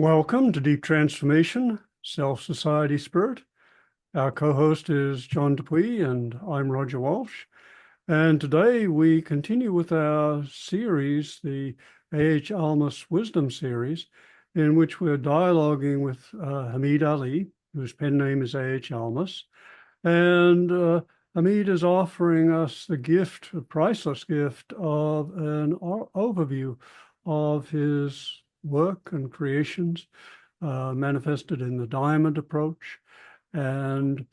Welcome to Deep Transformation, Self-Society Spirit. Our co-host is John Dupuy and I'm Roger Walsh. And today we continue with our series, the Almaas Wisdom Series, in which we're dialoguing with Hameed Ali, whose pen name is Almaas. And Hameed is offering us the gift, a priceless gift of an overview of his work and creations manifested in the diamond approach and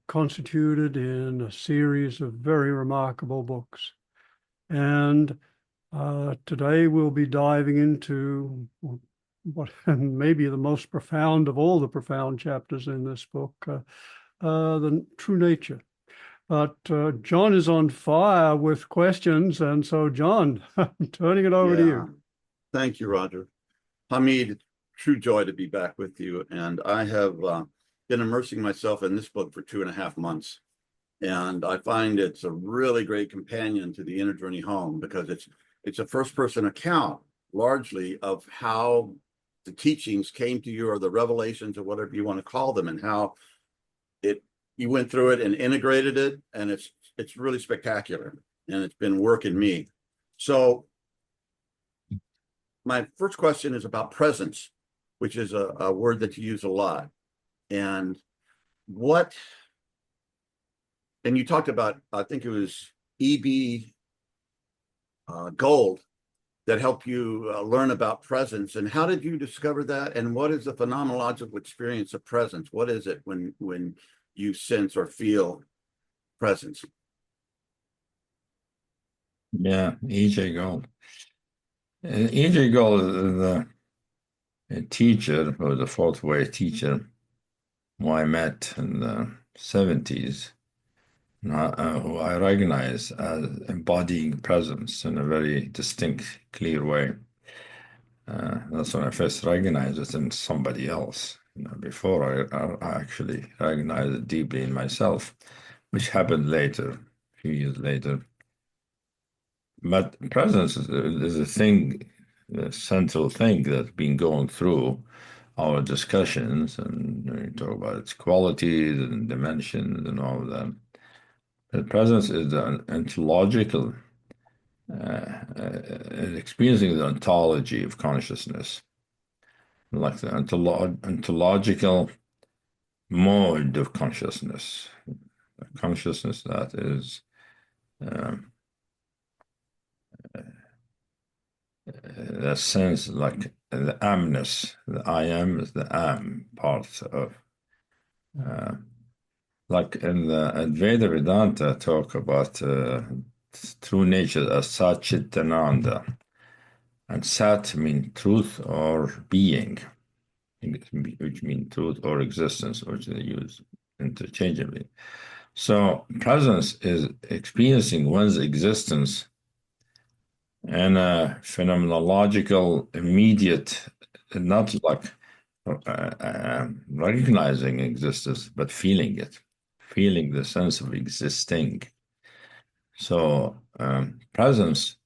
constituted in a series of very remarkable books. And today we'll be diving into what may be the most profound of all the profound chapters in this book, the true nature. But John is on fire with questions. And so, John, I'm turning it over to you. Thank you, Roger. Hameed, true joy to be back with you. And I have been immersing myself in this book for 2.5 months. And I find it's a really great companion to the inner journey home because it's a first-person account, largely, of how the teachings came to you, or the revelations, or whatever you want to call them, and how you went through it and integrated it. And it's really spectacular. And it's been working me. So my first question is about presence, which is a word that you use a lot. And you talked about, I think it was E.B. Gold that helped you learn about presence. And how did you discover that? And what is the phenomenological experience of presence? What is it when you sense or feel presence? Yeah, E.J. Gold. E.J. Gold is a teacher, or the fourth way teacher, who I met in the 70s, who I recognize as embodying presence in a very distinct, clear way. That's when I first recognized it in somebody else. Before I actually recognized it deeply in myself, which happened later, a few years later. But presence is a thing, a central thing that's been going through our discussions, and we talk about its qualities and dimensions and all of that. The presence is an ontological, experiencing the ontology of consciousness, like the ontological mode of consciousness, a consciousness that is that sense, like the amness, the I am is the am part of, like in the Advaita Vedanta talk about true nature as Sat Chitananda, and Sat means truth or being, which means truth or existence, which they use interchangeably. So presence is experiencing one's existence and a phenomenological, immediate, not like recognizing existence, but feeling it, feeling the sense of existing. So presence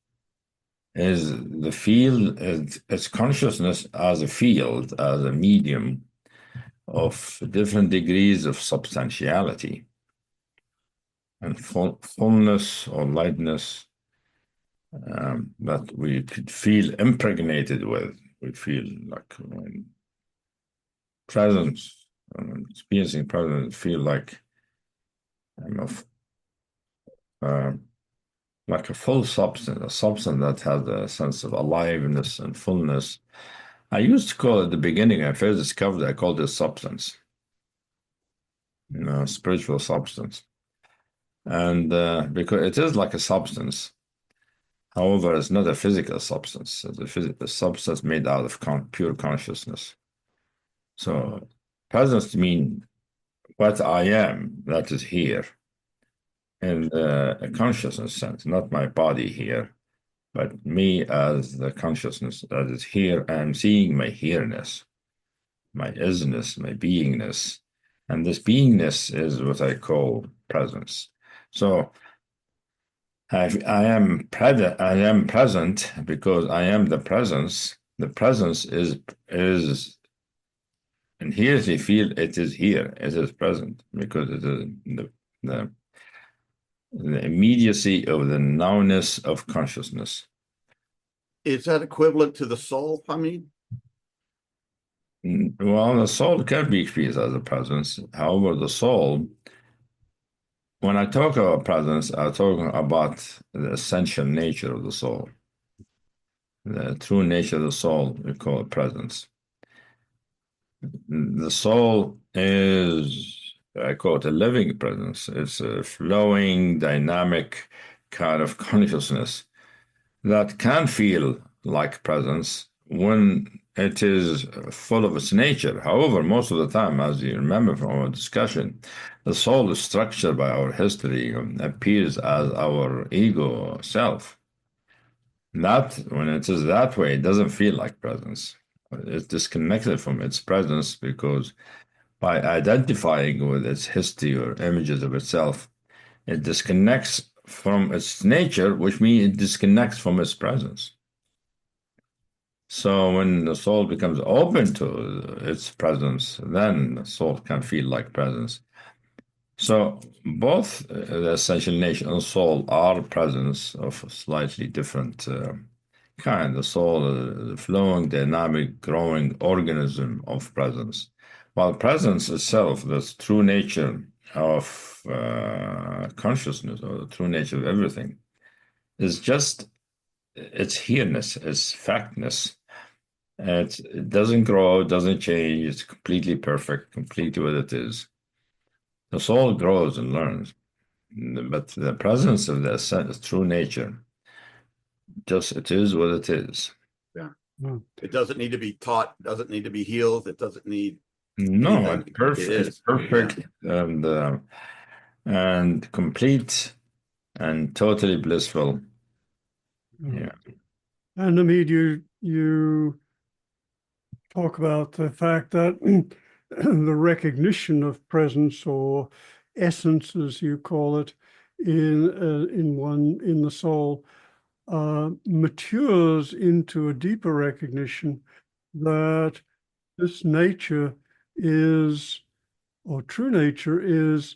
is the field, it's consciousness as a field, as a medium of different degrees of substantiality and fullness or lightness, that we could feel impregnated with. We feel like presence, experiencing presence, feel like like a full substance, a substance that has a sense of aliveness and fullness. I used to call it, at the beginning, I first discovered it, I called it substance, spiritual substance. And because it is like a substance. However, it's not a physical substance. It's a physical substance made out of pure consciousness. So presence means what I am, that is here, in a consciousness sense, not my body here, but me as the consciousness that is here. I'm seeing my here-ness, my isness, my beingness. And this beingness is what I call presence. So I am present because I am the presence, The presence is, and here they feel it is here, it is present, because it is the, the immediacy of the nowness of consciousness. Is that equivalent to the soul, Hameed? Well, the soul can be experienced as a presence. However, the soul, when I talk about presence, I'm talking about the essential nature of the soul. The true nature of the soul, we call it presence. The soul is, I call it a living presence. It's a flowing, dynamic kind of consciousness that can feel like presence when it is full of its nature. However, most of the time, as you remember from our discussion, the soul is structured by our history and appears as our ego self. That, when it is that way, it doesn't feel like presence. It's disconnected from its presence because by identifying with its history or images of itself, it disconnects from its nature, which means it disconnects from its presence. So when the soul becomes open to its presence, then the soul can feel like presence. So both the essential nature and soul are presence of a slightly different kind. The soul, the flowing, dynamic, growing organism of presence. While presence itself, the true nature of consciousness, or the true nature of everything, is just its here-ness, its factness. It doesn't grow, it doesn't change, it's completely perfect, completely what it is. The soul grows and learns, but the presence of the true nature, just it is what it is. Yeah. Mm. It doesn't need to be taught, doesn't need to be healed, it doesn't need No, anything. it's perfect. It is. It's perfect and complete and totally blissful. Yeah. And Hameed, you talk about the fact that the recognition of presence, or essence, as you call it, in the soul, matures into a deeper recognition that this nature is, or true nature is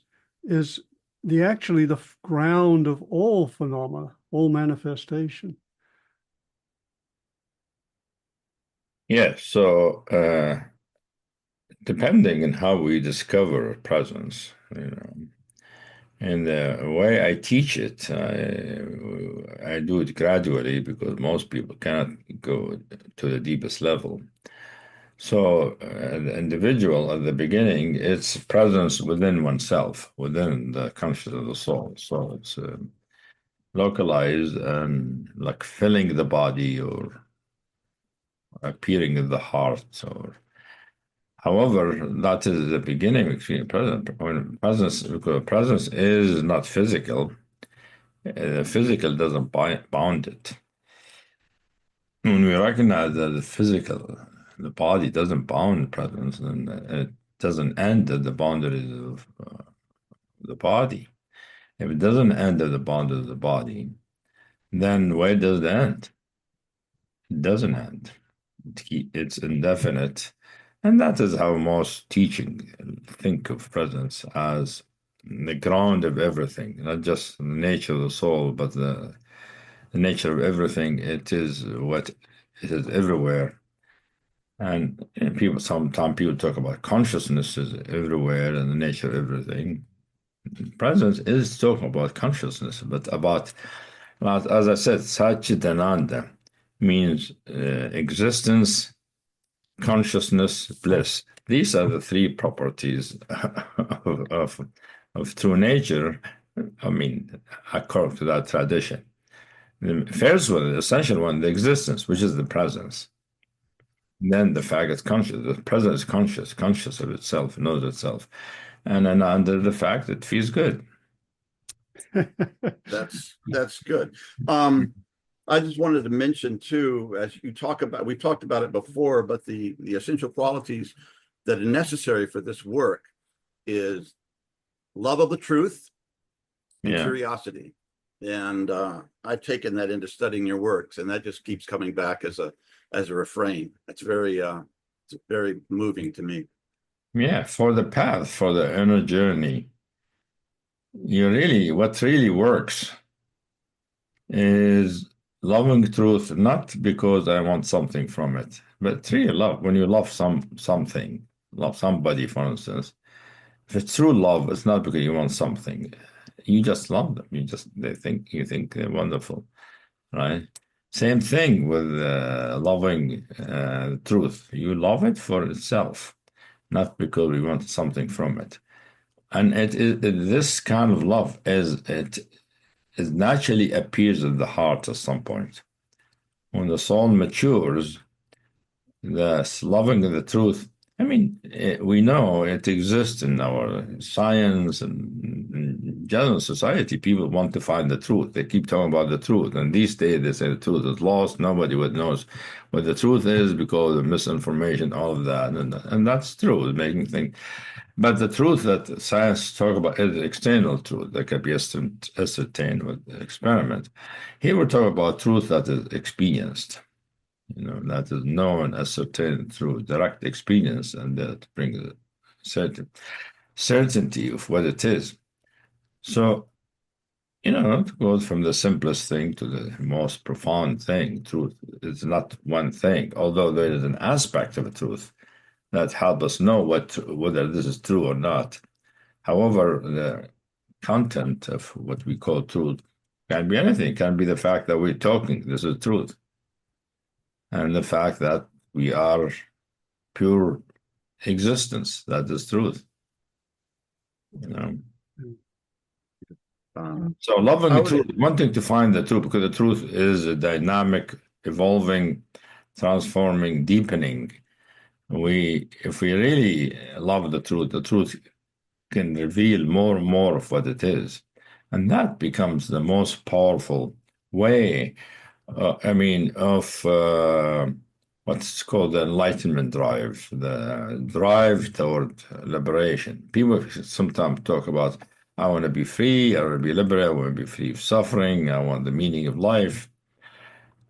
actually the ground of all phenomena, all manifestation. Yeah. So depending on how we discover presence, and the way I teach it, I do it gradually because most people cannot go to the deepest level. So, the individual at the beginning, it's presence within oneself, within the consciousness of the soul. So it's localized and like filling the body or appearing in the heart. Or, however, that is the beginning of being present. When presence, because presence is not physical. The physical doesn't bound it. When we recognize that the body doesn't bound presence, and it doesn't end at the boundaries of the body. If it doesn't end at the boundaries of the body, then where does it end? It doesn't end. It's indefinite. And that is how most teaching think of presence as the ground of everything, not just the nature of the soul, but the nature of everything. It is what it is everywhere. And sometimes people talk about consciousness is everywhere and the nature of everything. Presence is talking about consciousness, but about, as I said, Satchitananda means existence, consciousness, bliss. These are the three properties of true nature. I mean, according to that tradition. The first one, the essential one, the existence, which is the presence. Then the fact it's conscious, the present is conscious of itself, knows itself. And then under the fact it feels good. That's good. I just wanted to mention too, as you talk about, we've talked about it before, but the essential qualities that are necessary for this work is love of the truth and curiosity. And I've taken that into studying your works, and that just keeps coming back as a as a refrain. It's very moving to me. Yeah, for the path, for the inner journey, what really works is loving truth, not because I want something from it, but really love. When you love something, love somebody, for instance, if it's true love, it's not because you want something. You just love them. You think they're wonderful, right? Same thing with loving truth. You love it for itself, not because we want something from it. And this kind of love is naturally appears in the heart at some point. When the soul matures, the loving of the truth. I mean, we know it exists in our science and general society. People want to find the truth. They keep talking about the truth. And these days, they say the truth is lost. Nobody would knows what the truth is because of misinformation, all of that. And that's true, it's making things. But the truth that science talk about is external truth that can be ascertained with experiment. Here we're talking about truth that is experienced. That is known, ascertained through direct experience, and that brings a certainty of what it is. So, it goes from the simplest thing to the most profound thing. Truth is not one thing, although there is an aspect of the truth that help us know whether this is true or not. However, the content of what we call truth can be anything. It can be the fact that we're talking, this is truth. And the fact that we are pure existence, that is truth. So loving the truth, wanting to find the truth, because the truth is a dynamic, evolving, transforming, deepening. If we really love the truth can reveal more and more of what it is. And that becomes the most powerful way of what's called the enlightenment drive, the drive toward liberation. People sometimes talk about, I want to be free, I want to be liberated, I want to be free of suffering, I want the meaning of life.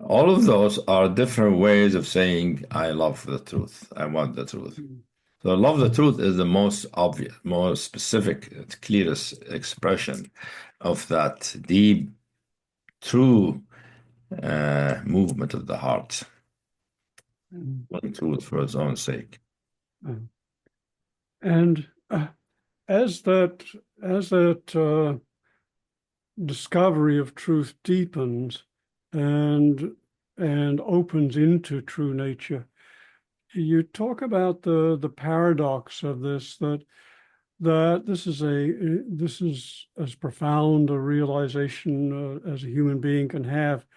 All of those are different ways of saying, I love the truth, I want the truth. So love the truth is the most obvious, most specific, clearest expression of that deep, true movement of the heart. One truth for its own sake. And as that discovery of truth deepens and opens into true nature, you talk about the paradox of this, that this is as profound a realization as a human being can have,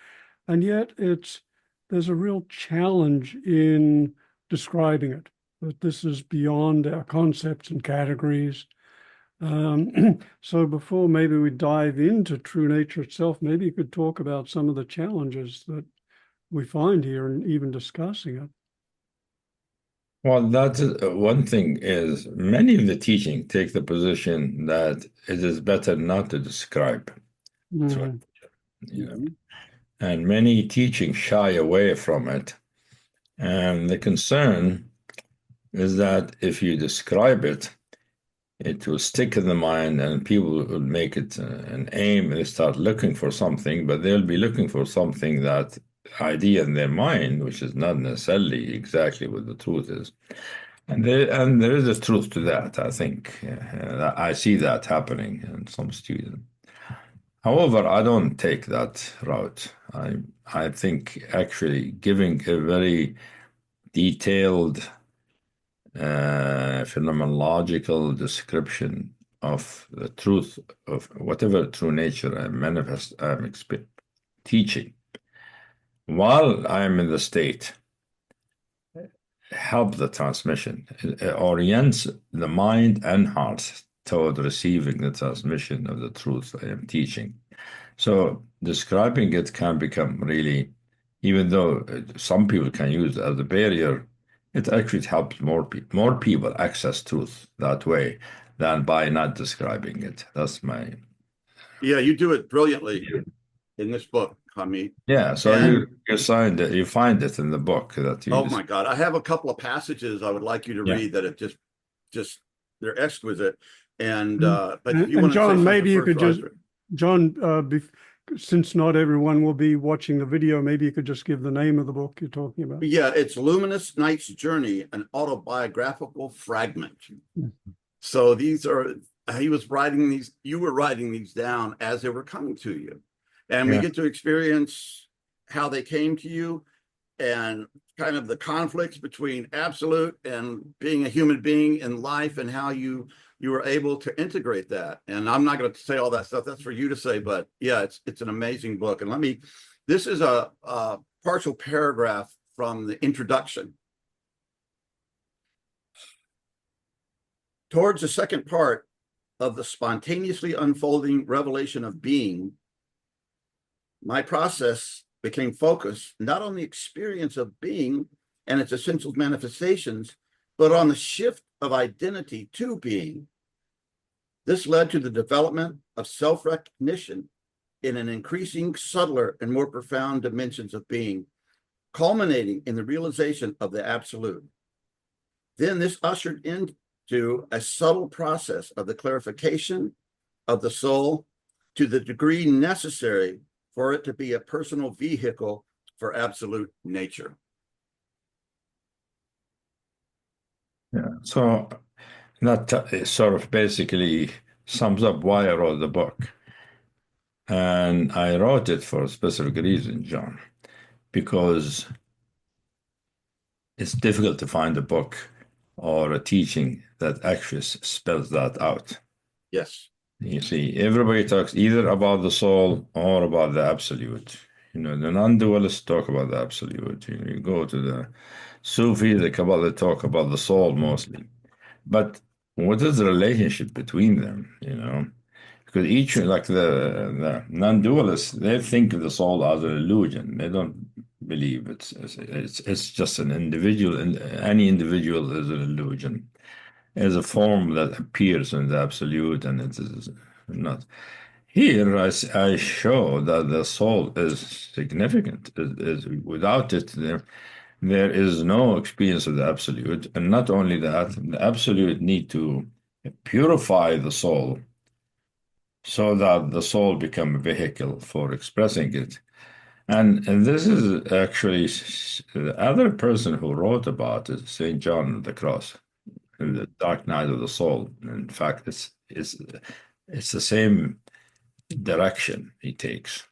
and yet there's a real challenge in describing it, that this is beyond our concepts and categories. So before maybe we dive into true nature itself, maybe you could talk about some of the challenges that we find here and even discussing it. Well, that's one thing is many of the teaching take the position that it is better not to describe. And many teachings shy away from it. And the concern is that if you describe it, it will stick in the mind and people will make it an aim and they start looking for something, but they'll be looking for something that idea in their mind, which is not necessarily exactly what the truth is. And there is a truth to that, I think. I see that happening in some students. However, I don't take that route. I think actually giving a very detailed phenomenological description of the truth of whatever true nature I'm teaching, while I'm in the state, help the transmission. It orients the mind and heart toward receiving the transmission of the truth I am teaching. So describing it can become really, even though some people can use it as a barrier, it actually helps more people access truth that way than by not describing it. That's my... Yeah, you do it brilliantly. in this book, Hameed. Yeah, so And you signed it, you find it in the book that you oh just, my God, I have a couple of passages I would like you to yeah. read that it just they're exquisite. And Mm. but if you And want to say John, something maybe you first, could just, Roger. John, since not everyone will be watching the video, maybe you could just give the name of the book you're talking about. Yeah, it's Luminous Night's Journey, an autobiographical fragment. Mm. So these are, he was writing these, you were writing these down as they were coming to you. And we Yeah. get to experience how they came to you and kind of the conflicts between absolute and being a human being in life and how you were able to integrate that. And I'm not going to say all that stuff. That's for you to say, but yeah, it's an amazing book. And this is a partial paragraph from the introduction. Towards the second part of the spontaneously unfolding revelation of being, my process became focused not on the experience of being and its essential manifestations, but on the shift of identity to being. This led to the development of self-recognition in an increasing subtler and more profound dimensions of being, culminating in the realization of the absolute. Then this ushered into a subtle process of the clarification of the soul to the degree necessary for it to be a personal vehicle for absolute nature. Yeah. So that sort of basically sums up why I wrote the book. And I wrote it for a specific reason, John, because it's difficult to find a book or a teaching that actually spells that out. Yes. You see, everybody talks either about the soul or about the absolute. The non-dualists talk about the absolute. You go to the Sufi, the Kabbalah talk about the soul mostly. But what is the relationship between them? Because each, like the non-dualists, they think of the soul as an illusion. They don't believe it's just an individual, and any individual is an illusion, as a form that appears in the absolute, and it is not. Here, I show that the soul is significant. Without it, there is no experience of the absolute. And not only that, the absolute need to purify the soul so that the soul become a vehicle for expressing it. And this is actually the other person who wrote about it, St. John of the Cross, the dark night of the soul. In fact, it's the same direction he takes,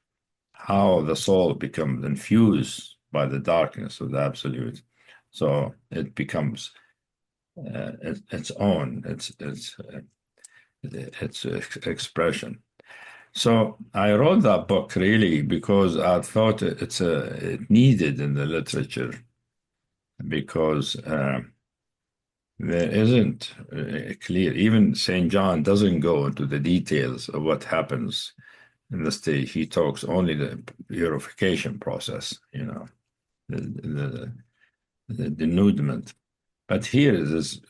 how the soul becomes infused by the darkness of the absolute, so it becomes its own, its expression. So I wrote that book really because I thought it needed in the literature, because there isn't clear. Even St. John doesn't go into the details of what happens in the stage. He talks only the purification process, the denudement. But here this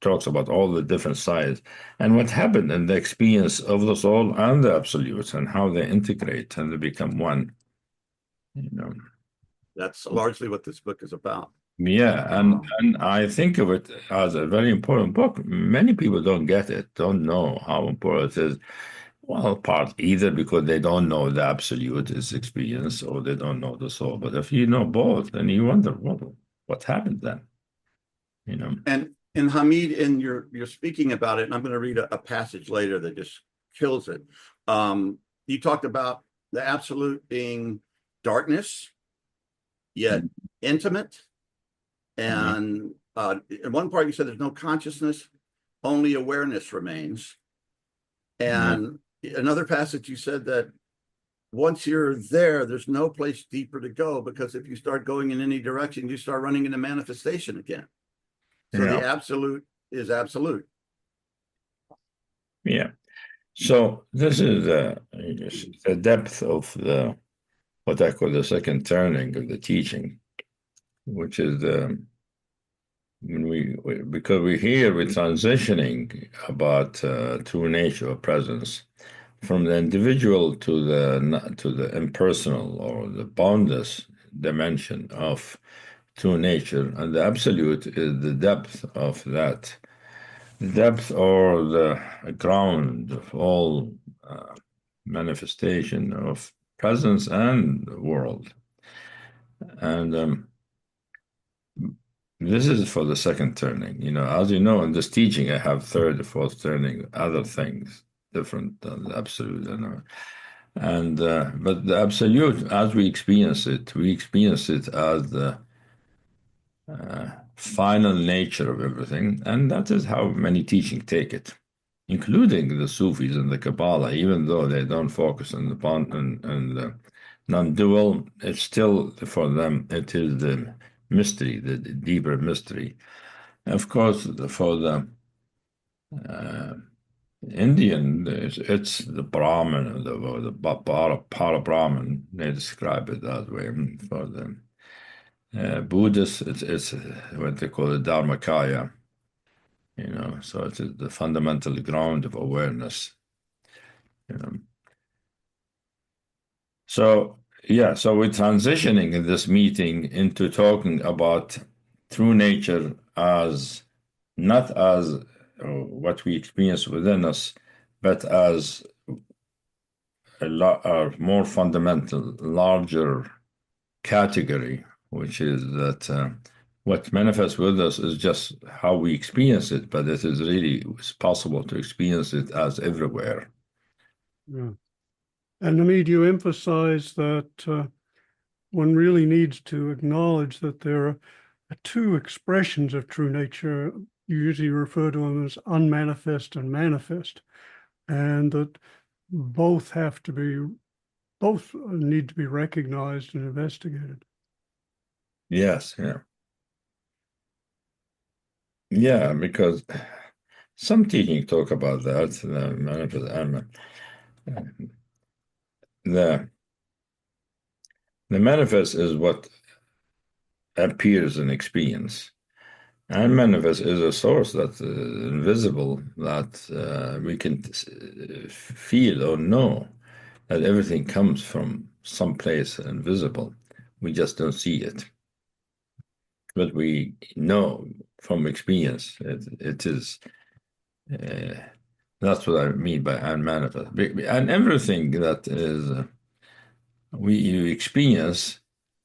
talks about all the different sides and what happened in the experience of the soul and the absolute, and how they integrate and they become one. That's largely what this book is about. Yeah, and I think of it as a very important book. Many people don't get it, don't know how important it is. Well, part either because they don't know the absolute is experience, or they don't know the soul. But if you know both, then you wonder, what happened then? And Hameed, in you're speaking about it, and I'm going to read a passage later that just kills it. You talked about the absolute being darkness, yet intimate. And in one part, you said there's no consciousness, only awareness remains. And another passage, you said that once you're there, there's no place deeper to go, because if you start going in any direction, you start running into manifestation again. So the absolute is absolute. Yeah. So this is the depth of what I call the second turning of the teaching, which is because we're transitioning about true nature or presence from the individual to the impersonal or the boundless dimension of true nature, and the absolute is the depth of that, the depth or the ground of all manifestation of presence and world. And this is for the second turning. As you know, in this teaching, I have third, fourth turning, other things different than the absolute. And but the absolute, as we experience it as the final nature of everything, and that is how many teachings take it, including the Sufis and the Kabbalah. Even though they don't focus on the bond and the non-dual, it's still for them. It is the mystery, the deeper mystery. Of course, for the Indian, it's the Brahman, or the para-Brahman. They describe it that way. For the Buddhists, it's what they call the Dharmakaya. So it's the fundamental ground of awareness. So yeah, so we're transitioning in this meeting into talking about true nature as not as what we experience within us, but as a more fundamental, larger category, which is that what manifests with us is just how we experience it, but it's possible to experience it as everywhere. Yeah. And Hameed, you emphasize that one really needs to acknowledge that there are two expressions of true nature. You usually refer to them as unmanifest and manifest, and that both need to be recognized and investigated. Yes, yeah, because some teaching talk about that. The manifest is what appears in experience. And manifest is a source that's invisible, that we can feel or know, that everything comes from someplace invisible. We just don't see it. But we know from experience it is. That's what I mean by unmanifest. And everything that is you experience,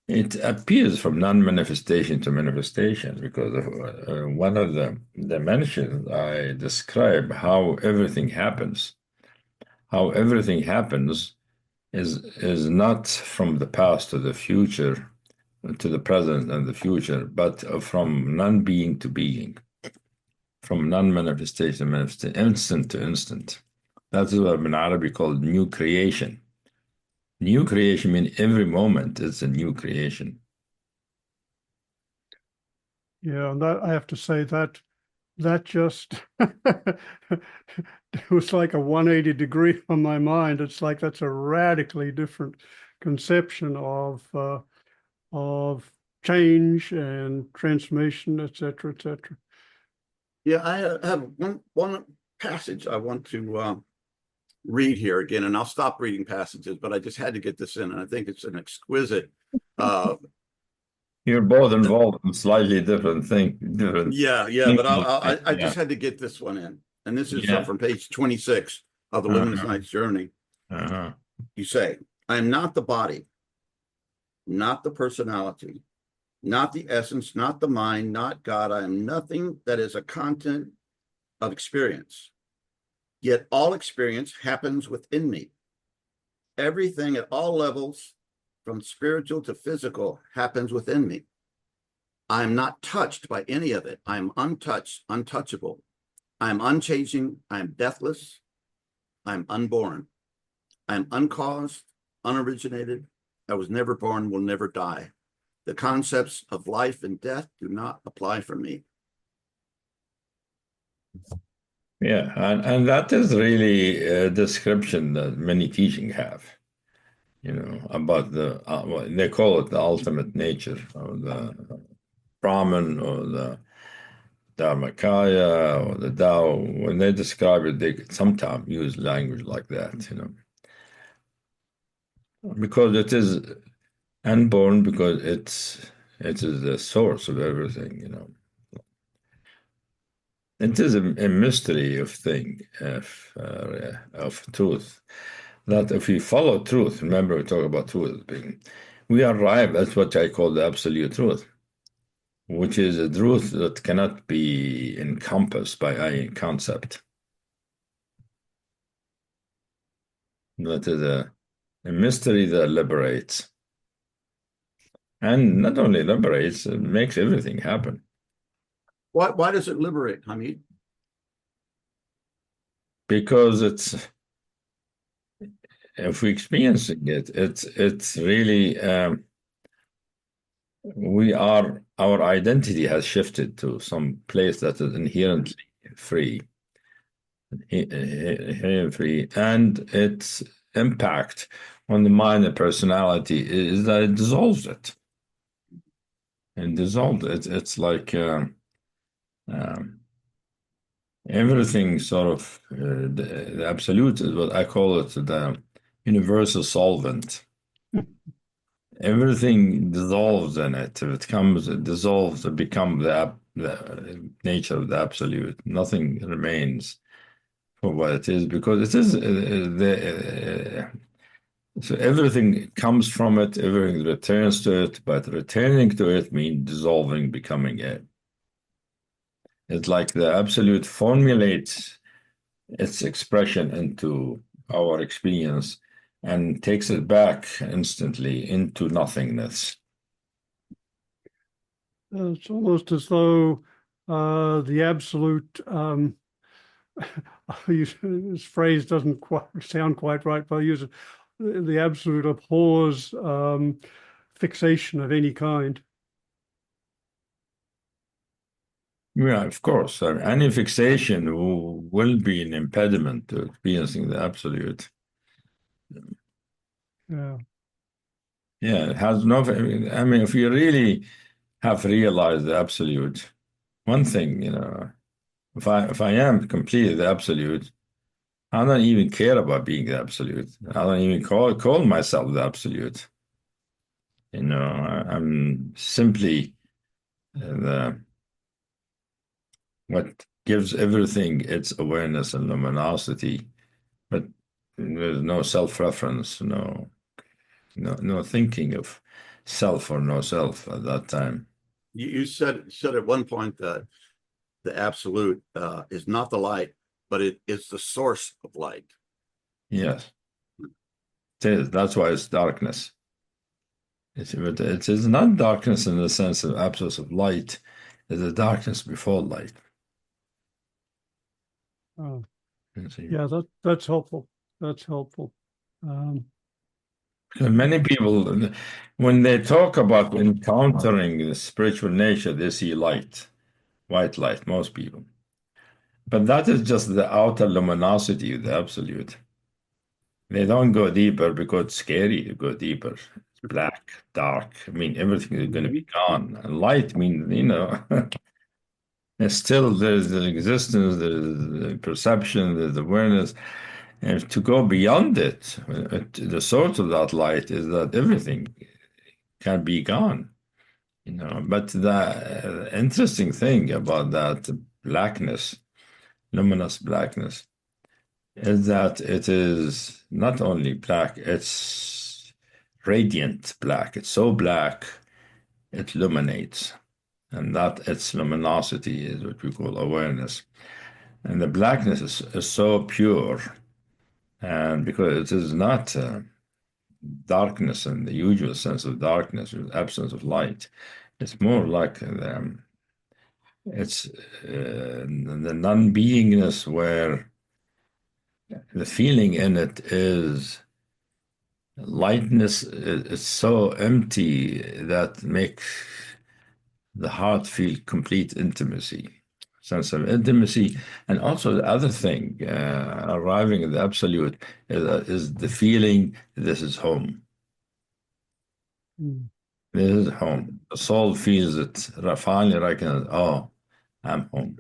it appears from non-manifestation to manifestation, because one of the dimensions I describe how everything happens. How everything happens is not from the past to the future, to the present and the future, but from non-being to being, from non-manifestation to manifestation, instant to instant. That's what in Arabic called new creation. New creation means every moment is a new creation. Yeah, and that I have to say that just it was like a 180 degree on my mind. It's like that's a radically different conception of change and transformation, et cetera, et cetera. Yeah, I have one passage I want to read here again, and I'll stop reading passages, but I just had to get this in, and I think it's an exquisite. You're both involved in slightly different things. Yeah, but I just had to get this one in, and this is from page 26 of the Luminous Night's Journey. You say, "I am not the body, not the personality, not the essence, not the mind, not God. I am nothing that is a content of experience. Yet all experience happens within me. Everything at all levels, from spiritual to physical, happens within me. I am not touched by any of it. I am untouched, untouchable. I am unchanging. I am deathless. I am unborn. I am uncaused, unoriginated. I was never born, will never die. The concepts of life and death do not apply for me." Yeah, and that is really a description that many teaching have, about they call it the ultimate nature, or the Brahman, or Dharmakaya or the Tao, when they describe it, they sometimes use language like that, because it is unborn, because it is the source of everything. It is a mystery of truth. That if we follow truth, remember we talk about truth, we arrive at what I call the absolute truth, which is a truth that cannot be encompassed by any concept. That is a mystery that liberates. And not only liberates, it makes everything happen. Why does it liberate, Hameed? Because if we're experiencing it, it's really our identity has shifted to some place that is inherently free, and its impact on the mind and personality is that it dissolves it. And dissolved it. It's like everything sort of the absolute is what I call it, the universal solvent. Everything dissolves in it. It dissolves, it becomes the nature of the absolute. Nothing remains for what it is, because it is so everything comes from it, everything returns to it, but returning to it means dissolving, becoming it. It's like the absolute formulates its expression into our experience and takes it back instantly into nothingness. It's almost as though the absolute, this phrase doesn't quite sound quite right, but I use it, the absolute abhors fixation of any kind. Yeah, of course. Any fixation will be an impediment to experiencing the absolute. Yeah. Yeah, it has no, I mean, if you really have realized the absolute, one thing, if I am completely the absolute, I don't even care about being the absolute. I don't even call myself the absolute. I'm simply what gives everything its awareness and luminosity, but there's no self-reference, no thinking of self or no self at that time. You said at one point that the absolute is not the light, but it is the source of light. Yes, it is. That's why it's darkness. It is not darkness in the sense of absence of light. It's a darkness before light. Oh, You see. yeah, that's helpful. That's helpful. Many people, when they talk about encountering the spiritual nature, they see light, white light, most people. But that is just the outer luminosity of the absolute. They don't go deeper because it's scary to go deeper. It's black, dark. I mean, everything is going to be gone. And light means, and still there's the existence, there's the perception, there's awareness. And to go beyond it, the source of that light is that everything can be gone. But the interesting thing about that blackness, luminous blackness, is that it is not only black, it's radiant black. It's so black, it illuminates. And that its luminosity is what we call awareness. And the blackness is so pure, and because it is not darkness in the usual sense of darkness, or absence of light, it's more like it's the non-beingness, where the feeling in it is lightness. It's so empty that makes the heart feel complete intimacy, sense of intimacy. And also the other thing, arriving at the absolute, is the feeling this is home. Mm. This is home. The soul feels it, finally recognizes, oh, I'm home.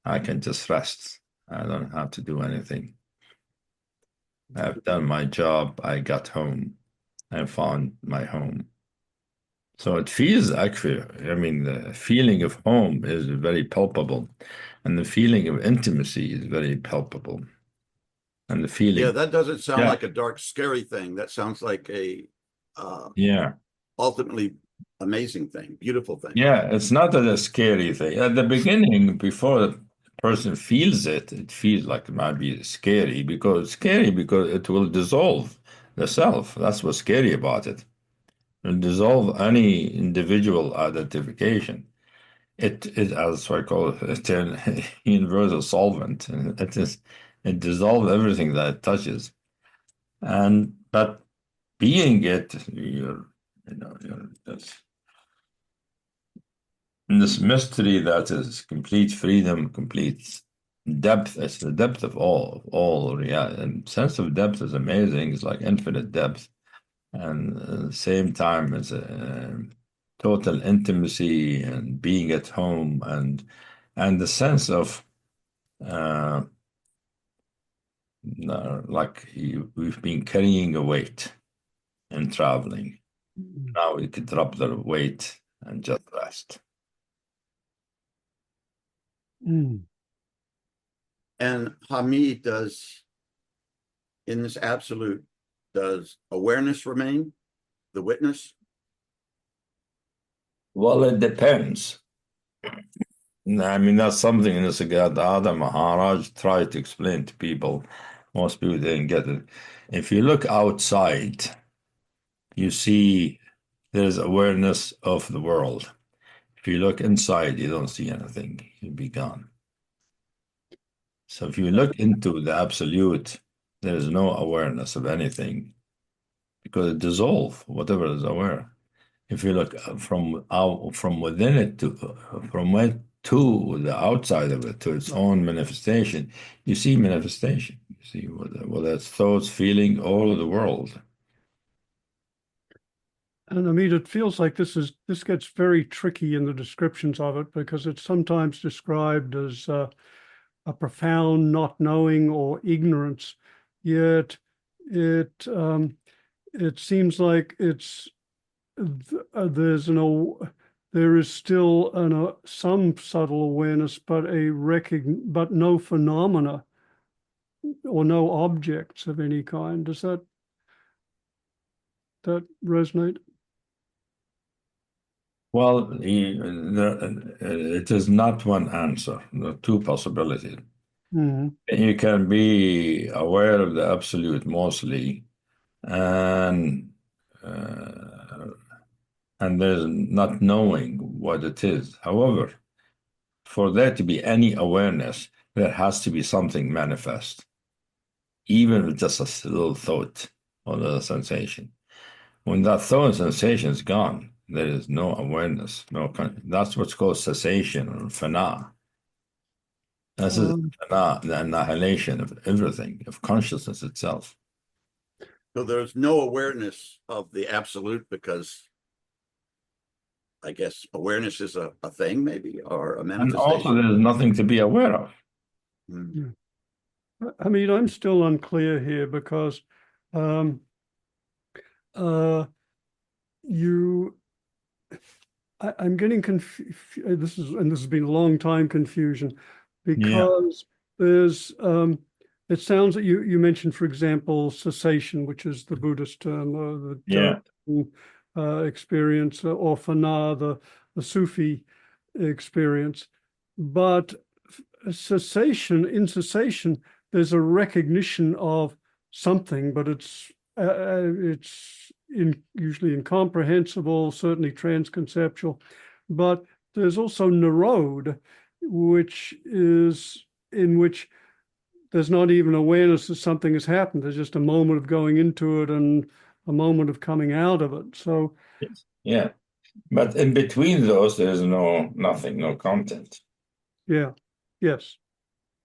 I can just rest. I don't have to do anything. I've done my job. I got home. I found my home. So it feels actually, I mean, the feeling of home is very palpable, and the feeling of intimacy is very palpable. And the Yeah, feeling, that doesn't sound yeah, like a dark, scary thing. That sounds like a yeah, ultimately amazing thing, beautiful thing. yeah, it's not a scary thing. At the beginning, before the person feels it, it feels like it might be scary because it will dissolve the self. That's what's scary about it. It'll dissolve any individual identification. It as I call it, it's an universal solvent. And it dissolves everything that it touches. And but being it, you're in this mystery that is complete freedom, complete depth. It's the depth of all reality. And sense of depth is amazing. It's like infinite depth, and at the same time, it's a total intimacy and being at home, and the sense of uh, like we've been carrying a weight and traveling. Now we could drop the weight and just rest. Mm. And Hameed, does in this absolute, does awareness remain the witness? Well, it depends. I mean, that's something in the Siddhartha Maharaj tried to explain to people. Most people didn't get it. If you look outside, you see there's awareness of the world. If you look inside, you don't see anything. You'll be gone. So if you look into the absolute, there is no awareness of anything because it dissolves whatever is aware. If you look from out from within it from it to the outside of it to its own manifestation, you see manifestation. You see whether it's thoughts, feeling, all of the world. And I mean, it feels like this gets very tricky in the descriptions of it because it's sometimes described as a profound not knowing or ignorance, yet it seems like there is still some subtle awareness, but but no phenomena or no objects of any kind. Does that resonate? Well, it is not one answer. There are two possibilities. Mm. You can be aware of the absolute mostly, and there's not knowing what it is. However, for there to be any awareness, there has to be something manifest, even with just a little thought or little sensation. When that thought and sensation is gone, there is no awareness. That's what's called cessation or fana. This is fana, the annihilation of everything, of consciousness itself. So there's no awareness of the absolute because I guess awareness is a thing, maybe, or a And also, manifestation. there's nothing to be aware of. Mm. I mean, I'm still unclear here because um, I'm getting confused. This has been a long time confusion Yeah, because it sounds that you mentioned, for example, cessation, which is the Buddhist term, or yeah. the experience, or fana, the Sufi experience. But in cessation, there's a recognition of something, but it's usually incomprehensible, certainly transconceptual. But there's also narod, which is in which there's not even awareness that something has happened. There's just a moment of going into it and a moment of coming out of it. So Yes. Yeah. But in between those, there is nothing, no content. yeah, yes,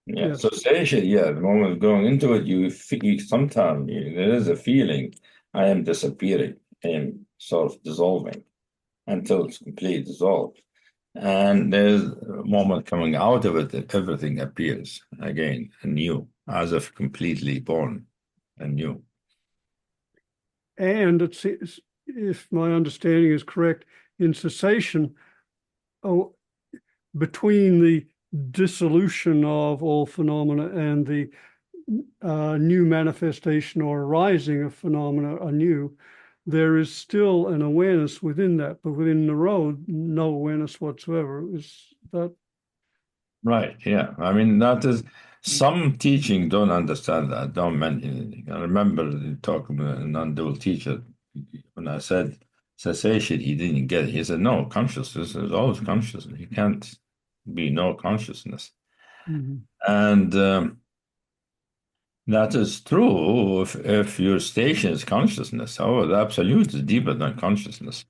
Yeah. yes. Association, yeah. The moment of going into it, you feel sometimes there is a feeling I am disappearing, I am sort of dissolving until it's completely dissolved. And there's a moment coming out of it that everything appears again anew, as if completely born anew. And it seems, if my understanding is correct, in cessation, oh, between the dissolution of all phenomena and the new manifestation or arising of phenomena anew, there is still an awareness within that, but within the road, no awareness whatsoever. Is that Right, yeah. I mean, that is, some teaching don't understand that, don't mention anything. I remember talking with a non-dual teacher, when I said cessation, he didn't get it. He said, no, consciousness is always consciousness. You can't be no consciousness. And that is true if your station is consciousness. However, the absolute is deeper than consciousness.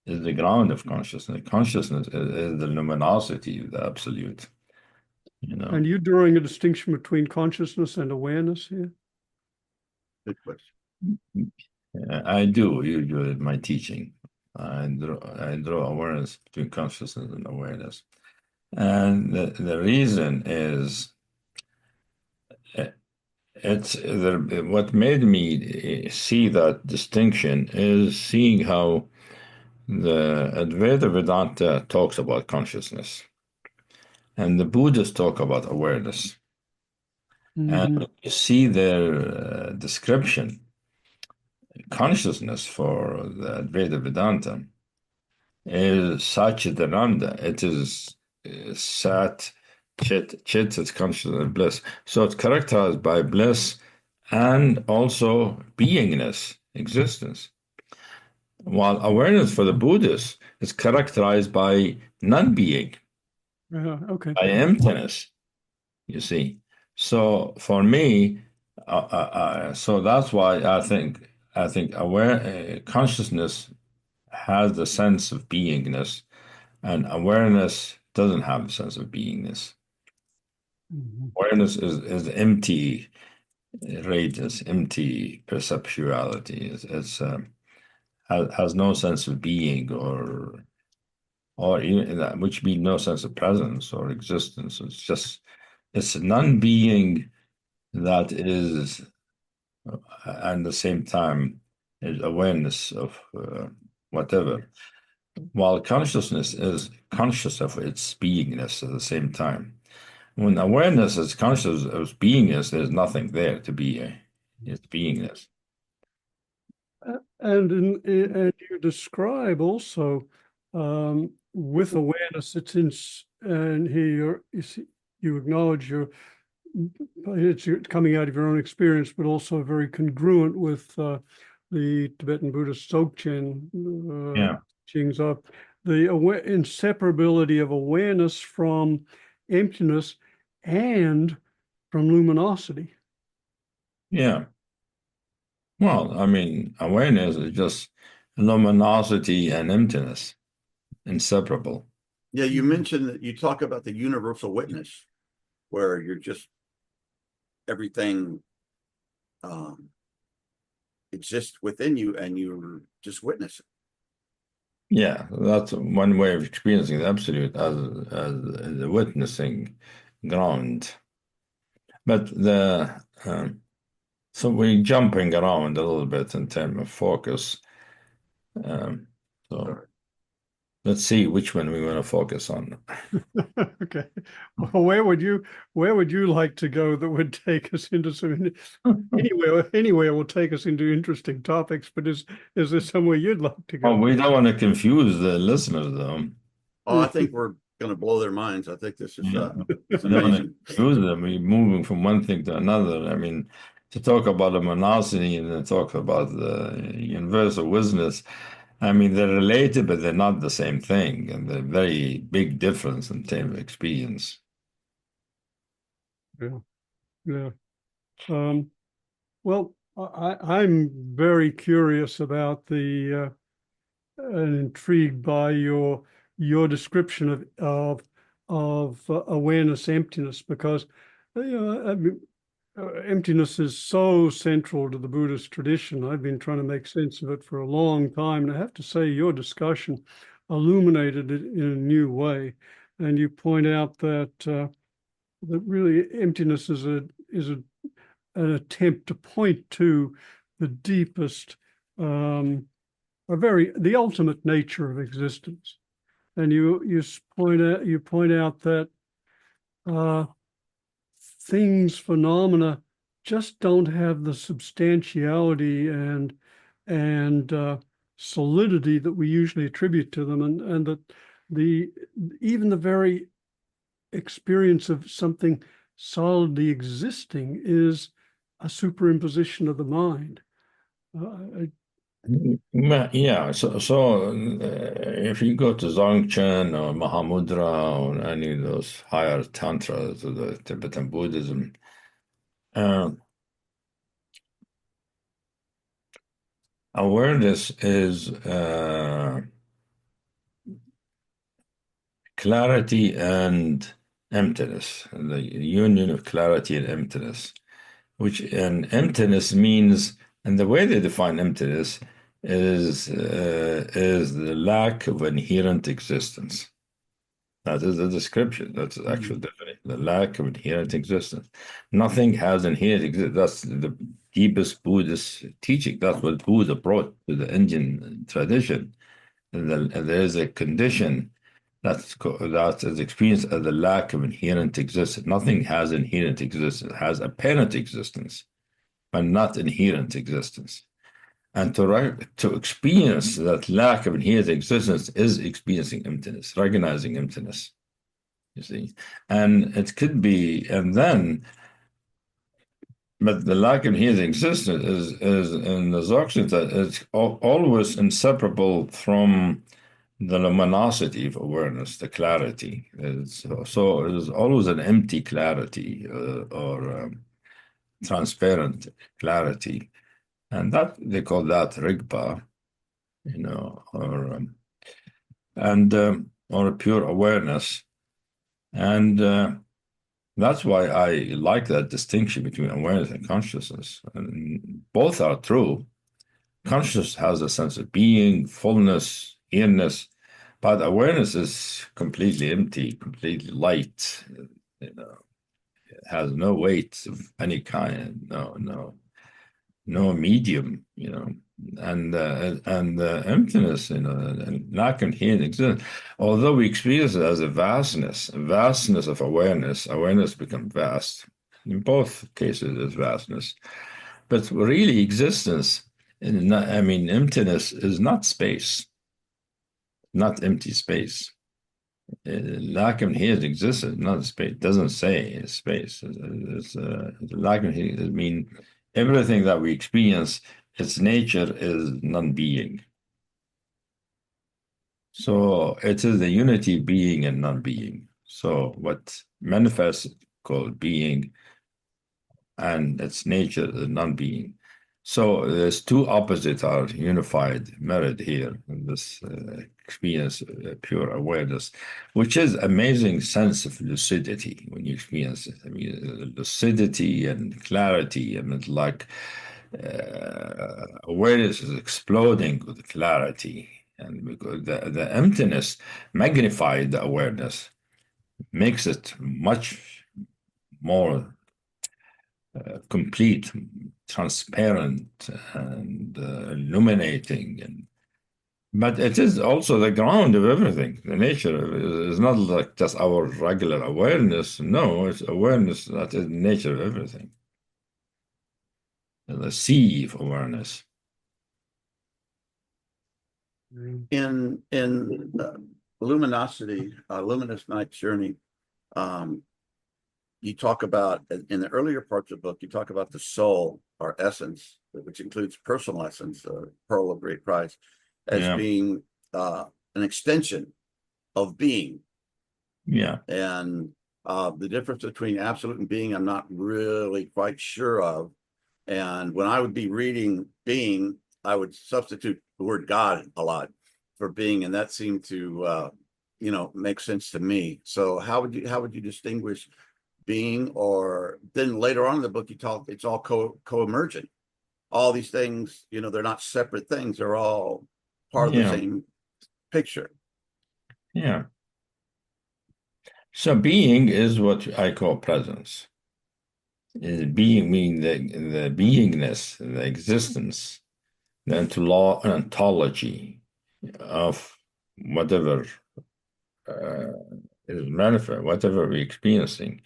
Is the ground of consciousness. Consciousness is the luminosity of the absolute. You know. And you're drawing a distinction between consciousness and awareness here? Good question. I do usually in my teaching. I draw awareness between consciousness and awareness. And the reason is what made me see that distinction is seeing how the Advaita Vedanta talks about consciousness and the Buddhists talk about awareness. And you see their description, consciousness for the Advaita Vedanta is Satchitananda. It is Sat, Chit. Chit is consciousness and bliss. So it's characterized by bliss and also beingness, existence. While awareness for the Buddhists is characterized by non-being, Okay. by emptiness, you see. So for me, so that's why I think consciousness has the sense of beingness, and awareness doesn't have the sense of beingness. Awareness is empty radiance, empty perceptuality. Has no sense of being or even that, which means no sense of presence or existence. It's non-being that is, at the same time, is awareness of whatever. While consciousness is conscious of its beingness at the same time. When awareness is conscious of beingness, there's nothing there to be. It's beingness. And you describe also with awareness, and here you acknowledge it's coming out of your own experience, but also very congruent with the Tibetan Buddhist Dzogchen teachings of the inseparability of awareness from emptiness and from luminosity. Yeah. Well, I mean, awareness is just luminosity and emptiness, inseparable. Yeah, you mentioned that you talk about the universal witness, where you're just everything exists within you and you're just witnessing. Yeah, that's one way of experiencing the absolute as the witnessing ground. But so we're jumping around a little bit in terms of focus. So let's see which one we want to focus on. Okay. Well, where would you like to go that would take us into some anywhere will take us into interesting topics, but is there somewhere you'd like to go? Oh, we don't want to confuse the listeners though. Oh, I think we're going to blow their minds. I think this is it's amazing. Confuse them. We're moving from one thing to another. I mean, to talk about the monacity and then talk about the universal wisdom, I mean, they're related, but they're not the same thing, and they're very big difference in terms of experience. Yeah. Well, I'm very curious about and intrigued by your description of awareness emptiness, because emptiness is so central to the Buddhist tradition. I've been trying to make sense of it for a long time, and I have to say your discussion illuminated it in a new way. And you point out that that really emptiness is an attempt to point to the deepest, the ultimate nature of existence. And you point out that phenomena just don't have the substantiality and solidity that we usually attribute to them, and that even the very experience of something solidly existing is a superimposition of the mind. Yeah, so if you go to Dzogchen or Mahamudra or any of those higher tantras of the Tibetan Buddhism, awareness is clarity and emptiness, the union of clarity and emptiness, and emptiness means, and the way they define emptiness is the lack of inherent existence. That is the description. That's the actual definition. The lack of inherent existence. Nothing has inherent existence. That's the deepest Buddhist teaching. That's what Buddha brought to the Indian tradition. And there is a condition that is experienced as the lack of inherent existence. Nothing has inherent existence. It has apparent existence, but not inherent existence. And to experience that lack of inherent existence is experiencing emptiness, recognizing emptiness, you see. And it could be, but the lack of inherent existence is in the Dzogchen, it's always inseparable from the luminosity of awareness, the clarity. So it is always an empty clarity or transparent clarity. And that they call that rigpa, or a pure awareness. And that's why I like that distinction between awareness and consciousness. And both are true. Consciousness has a sense of being, fullness, here-ness, but awareness is completely empty, completely light. It has no weight of any kind, no medium, and emptiness, and lack of inherent existence. Although we experience it as a vastness of awareness becomes vast. In both cases, there's vastness, but really existence. Emptiness is not space, not empty space. Lack of inherent existence, not space. It doesn't say space. It's lack of inherent. I mean, everything that we experience, its nature is non-being. So it is the unity of being and non-being. So what manifests called being, and its nature is non-being. So there's two opposites are unified, married here in this experience, pure awareness, which is amazing sense of lucidity when you experience it. I mean, lucidity and clarity, and it's like awareness is exploding with clarity, and because the emptiness magnified the awareness, makes it much more complete, transparent, and illuminating. But it is also the ground of everything. The nature is not like just our regular awareness. No, it's awareness that is the nature of everything. The sea of awareness. In Luminosity, Luminous Night's Journey, you talk about, in the earlier parts of the book, you talk about the soul, our essence, which includes personal essence, pearl of great price, as being an extension of being. Yeah. And the difference between absolute and being, I'm not really quite sure of. And when I would be reading being, I would substitute the word God a lot for being, and that seemed to make sense to me. So how would you distinguish being? Or then later on in the book you talk, it's all co-emergent. All these things, they're not separate things, they're all part of the same picture. Yeah. So being is what I call presence. Being meaning the beingness, the existence, the ontology of whatever is manifest, whatever we're experiencing.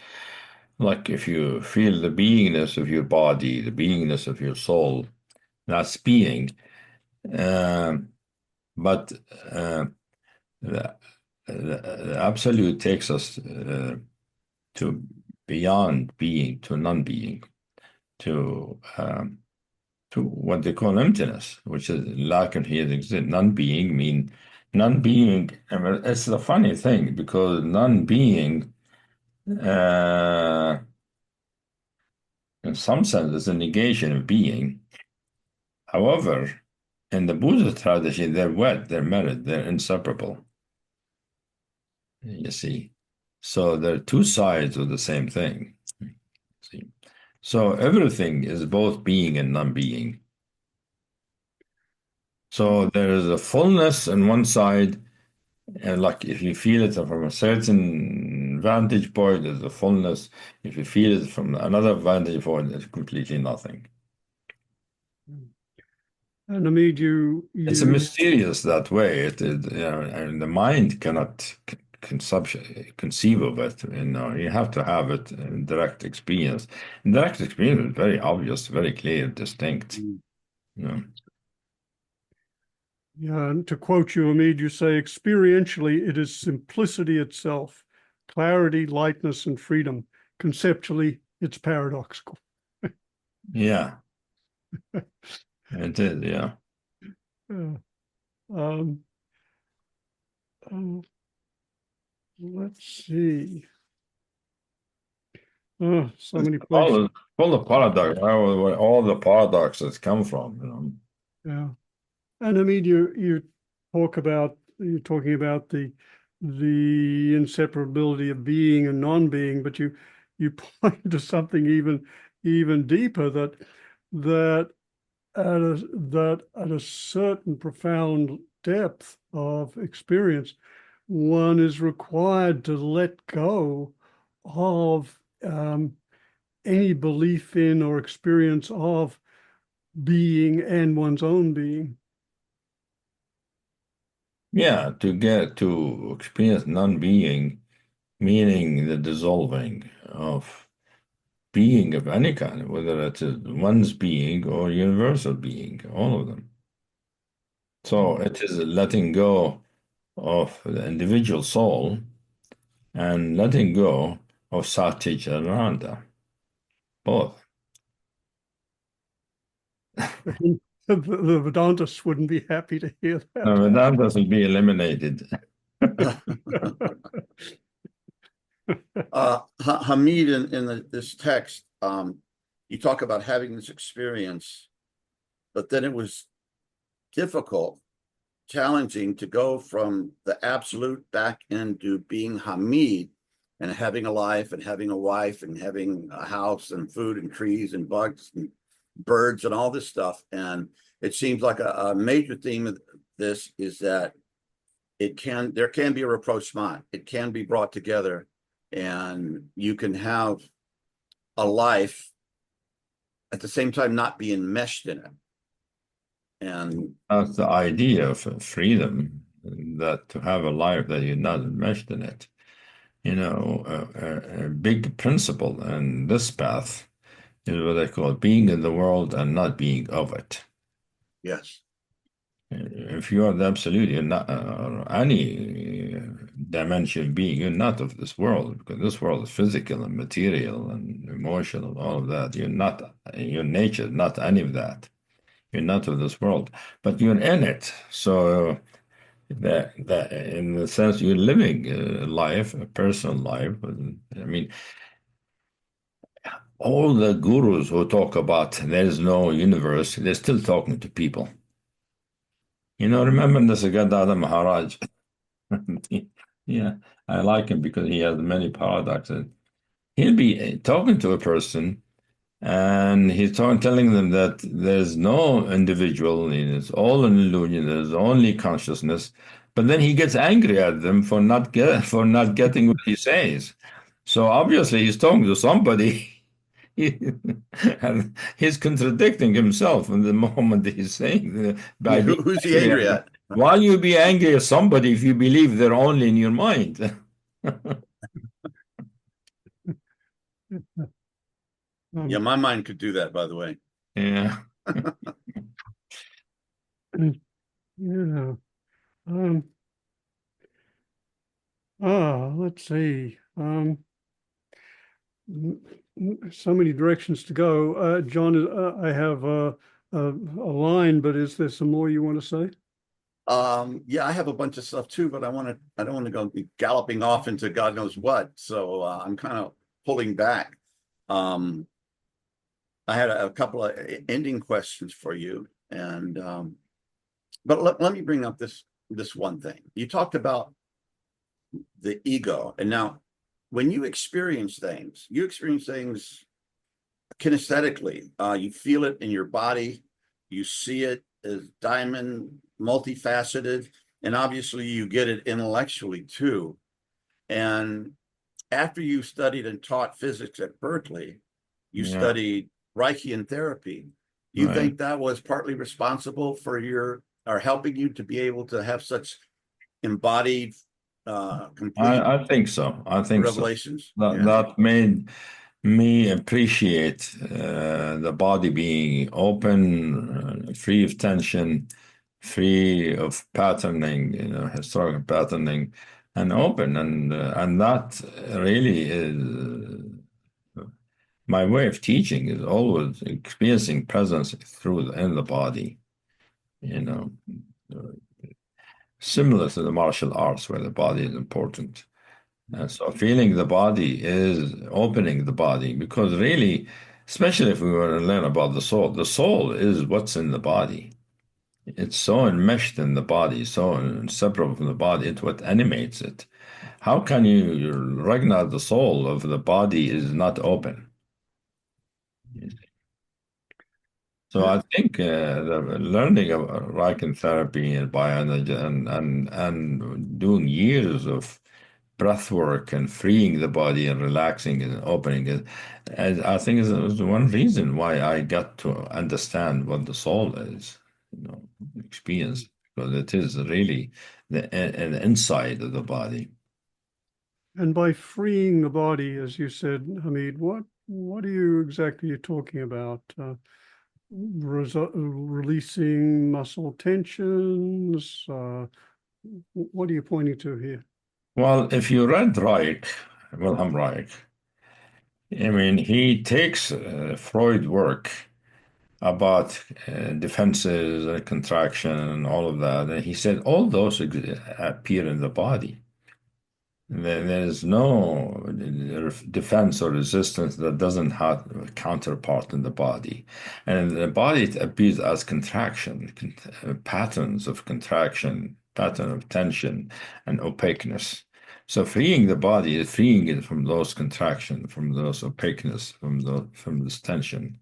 Like if you feel the beingness of your body, the beingness of your soul, that's being. But the, the absolute takes us to beyond being, to non-being, to what they call emptiness, which is lack and here exist. Non-being mean non-being. I mean, it's a funny thing because non-being, in some sense, is a negation of being. However, in the Buddhist tradition, they're wed, they're married, they're inseparable. You see, so they're two sides of the same thing. See, so everything is both being and non-being. So there is a fullness on one side, and like if you feel it from a certain vantage point, there's a fullness. If you feel it from another vantage point, it's completely nothing. And Hameed, It's a mysterious that way. And the mind cannot conceive of it. You have to have it in direct experience. And direct experience is very obvious, very clear, distinct. You Yeah, and to quote you, Hameed, you say, experientially, it is simplicity itself, clarity, lightness, and freedom. Conceptually, it's paradoxical. Yeah, it is, yeah. Um, let's see. Oh, so many places. Full of paradox, where all the paradoxes come from, Yeah. And Hameed, you're talking about the inseparability of being and non-being, but you point to something even deeper that at a certain profound depth of experience, one is required to let go of any belief in or experience of being and one's own being. Yeah, to get to experience non-being, meaning the dissolving of being of any kind, whether it's one's being or universal being, all of them. So it is letting go of the individual soul and letting go of Sati and Ananda, both. The Vedantists wouldn't be happy to hear that. No, Vedanta doesn't be eliminated. Hameed, in this text, you talk about having this experience, but then it was difficult, challenging to go from the absolute back into being Hameed and having a life and having a wife and having a house and food and trees and bugs and birds and all this stuff. And it seems like a major theme of this is that there can be a rapprochement. It can be brought together, and you can have a life at the same time not be enmeshed in it. And that's the idea of freedom, that to have a life that you're not enmeshed in it. A big principle in this path is what I call being in the world and not being of it. yes. If you are the absolute, you're not any dimension of being, you're not of this world, because this world is physical and material and emotional, all of that. You're not, your nature, not any of that. You're not of this world, but you're in it. So that in the sense you're living a life, a personal life. I mean, all the gurus who talk about there's no universe, they're still talking to people. Remember this Gadada Maharaj? Yeah, I like him because he has many paradoxes. He'll be talking to a person and he's telling them that there's no individual, it's all an illusion, there's only consciousness, but then he gets angry at them for not getting what he says. So obviously he's talking to somebody. And he's contradicting himself in the moment he's saying by Yeah, being who's he angry angry at them. at? Why you be angry at somebody if you believe they're only in your mind? Yeah, my mind could do that, by the way. Yeah. Yeah. Let's see. So many directions to go. John, I have a line, but is there some more you want to say? Yeah, I have a bunch of stuff too, but I don't want to go galloping off into God knows what. So I'm kind of pulling back. I had a couple of ending questions for you, and but let me bring up this one thing. You talked about the ego, and now when you experience things kinesthetically. You feel it in your body, you see it as diamond, multifaceted, and obviously you get it intellectually too. And after you studied and taught physics at Berkeley, you Yeah. studied Reichian therapy. Do you Right. think that was partly responsible for or helping you to be able to have such embodied, complete I think so. I think so. revelations? That made me appreciate the body being open, free of tension, free of patterning, historical patterning, and open. And that really is my way of teaching is always experiencing presence in the body, you know, similar to the martial arts where the body is important. And so feeling the body is opening the body because really, especially if we were to learn about the soul is what's in the body. It's so enmeshed in the body, so inseparable from the body, it's what animates it. How can you recognize the soul if the body is not open? So I think the learning of Reichian therapy and bioenergy and doing years of breath work and freeing the body and relaxing and opening it, and I think is one reason why I got to understand what the soul is, experience, because it is really an inside of the body. And by freeing the body, as you said, Hameed, what are you exactly talking about? Releasing muscle tensions? What are you pointing to here? Well, if you read Reich, Wilhelm Reich, I mean, he takes Freud work about defenses and contraction and all of that. And he said all those appear in the body. There is no defense or resistance that doesn't have a counterpart in the body. And in the body, it appears as contraction, patterns of contraction, pattern of tension and opaqueness. So freeing the body is freeing it from those contraction, from those opaqueness, from this tension,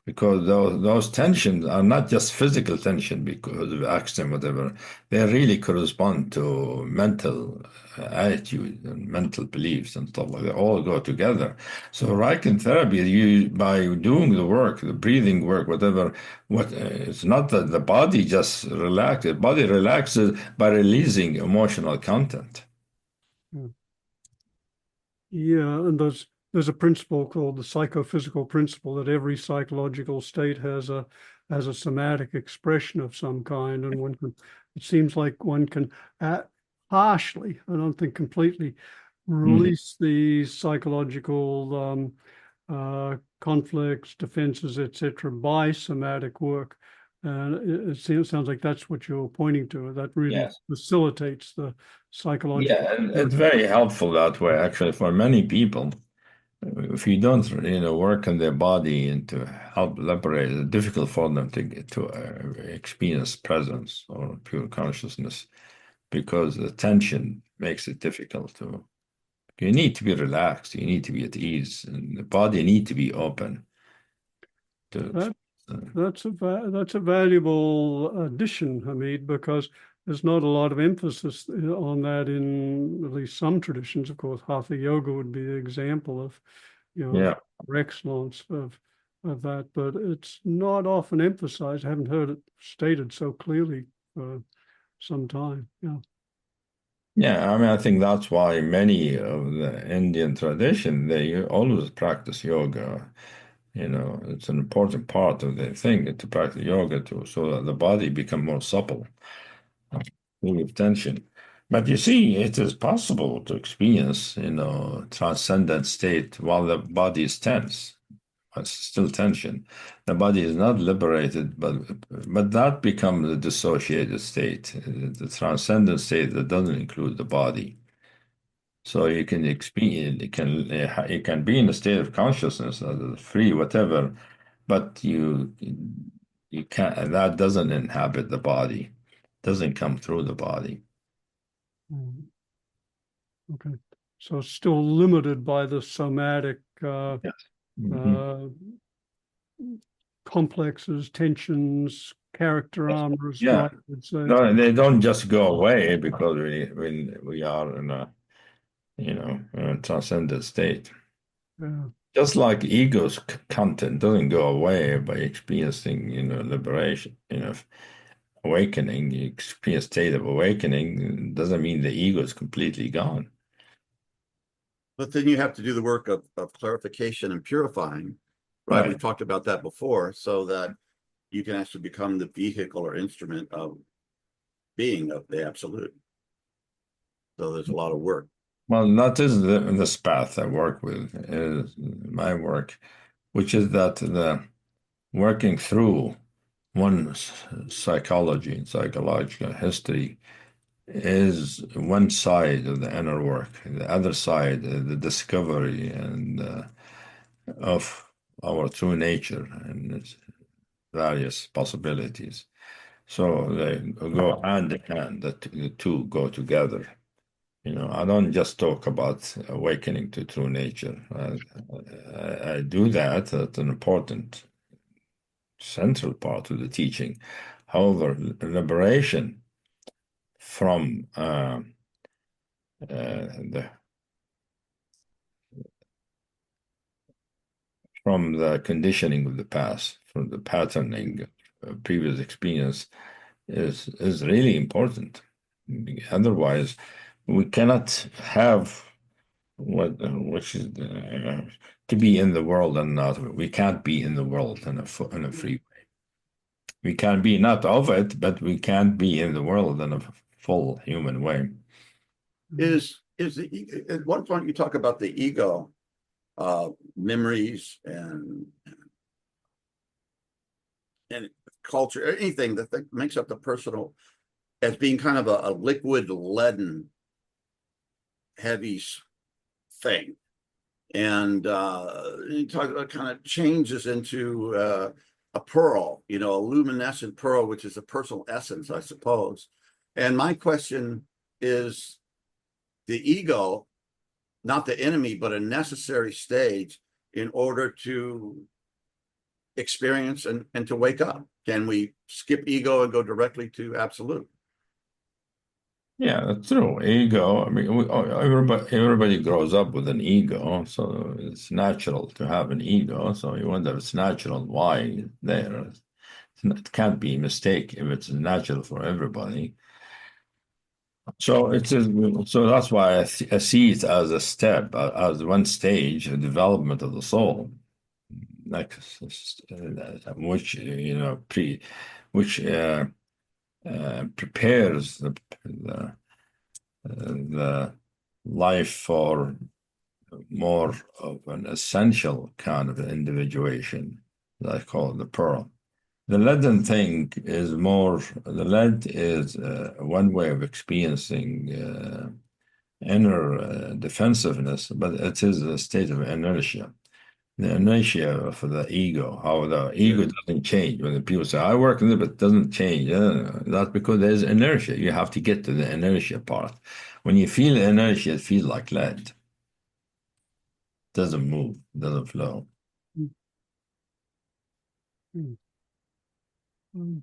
because those tensions are not just physical tension because of accident, whatever. They really correspond to mental attitude and mental beliefs and stuff like that. They all go together. So Reichian therapy, you by doing the work, the breathing work, whatever, it's not that the body just relaxes. The body relaxes by releasing emotional content. Yeah, and there's a principle called the psychophysical principle that every psychological state has a somatic expression of some kind, and it seems like one can partially, I don't think completely, release these psychological conflicts, defenses, etc., by somatic work. And it sounds like that's what you're pointing to. That really Yes. facilitates the psychological. Yeah, and it's very helpful that way, actually, for many people. If you don't, work on their body and to help liberate, it's difficult for them to experience presence or pure consciousness because the tension makes it difficult to. You need to be relaxed. You need to be at ease, and the body need to be open. That's a valuable addition, Hameed, because there's not a lot of emphasis on that in at least some traditions. Of course, Hatha yoga would be an example of, Yeah. excellence of that, but it's not often emphasized. I haven't heard it stated so clearly for some time. Yeah. Yeah, I mean, I think that's why many of the Indian tradition, they always practice yoga. It's an important part of the thing to practice yoga too, so that the body become more supple, free of tension. But you see, it is possible to experience, transcendent state while the body is tense. It's still tension. The body is not liberated, but that becomes a dissociated state, the transcendent state that doesn't include the body. So you can experience, you can be in a state of consciousness, free, whatever, but you can't. That doesn't inhabit the body, doesn't come through the body. Mm. Okay. So it's still limited by the somatic Yes. Mhm. complexes, tensions, character Yes. armor, as Yeah. Mike would say. No, they don't just go away because we are in a transcendent state. Yeah. Just like ego's content doesn't go away by experiencing, liberation, awakening. You experience state of awakening doesn't mean the ego is completely gone. But then you have to do the work of clarification and purifying, right? Right. We've talked about that before, so that you can actually become the vehicle or instrument of being of the absolute. So there's a lot of work. Well, that is this path I work with, is my work, which is that the working through one's psychology and psychological history is one side of the inner work. The other side, the discovery and of our true nature and its various possibilities. So they go hand in hand. The two go together. I don't just talk about awakening to true nature. I do that. That's an important central part of the teaching. However, liberation from the conditioning of the past, from the patterning of previous experience, is really important. Otherwise, we cannot have which is to be in the world and not. We can't be in the world in a free way. We can be not of it, but we can't be in the world in a full human way. At one point you talk about the ego, memories and culture, anything that makes up the personal, as being kind of a liquid, leaden, heavy thing. And you talk about kind of changes into a pearl, a luminescent pearl, which is a personal essence, I suppose. And my question is, the ego, not the enemy, but a necessary stage in order to experience and to wake up? Can we skip ego and go directly to absolute? Yeah, that's true. Ego. I mean, everybody grows up with an ego, so it's natural to have an ego. So you wonder if it's natural, why it's there. It can't be a mistake if it's natural for everybody. So so that's why I see it as a step, as one stage of development of the soul, like which which prepares the life for more of an essential kind of individuation that I call the pearl. The leaden thing is more, the lead is one way of experiencing inner defensiveness, but it is a state of inertia. The inertia for the ego, how the ego doesn't change. When the people say, I work in it, but it doesn't change, that's because there's inertia. You have to get to the inertia part. When you feel inertia, it feels like lead. Doesn't move, doesn't flow. Mm. Mm.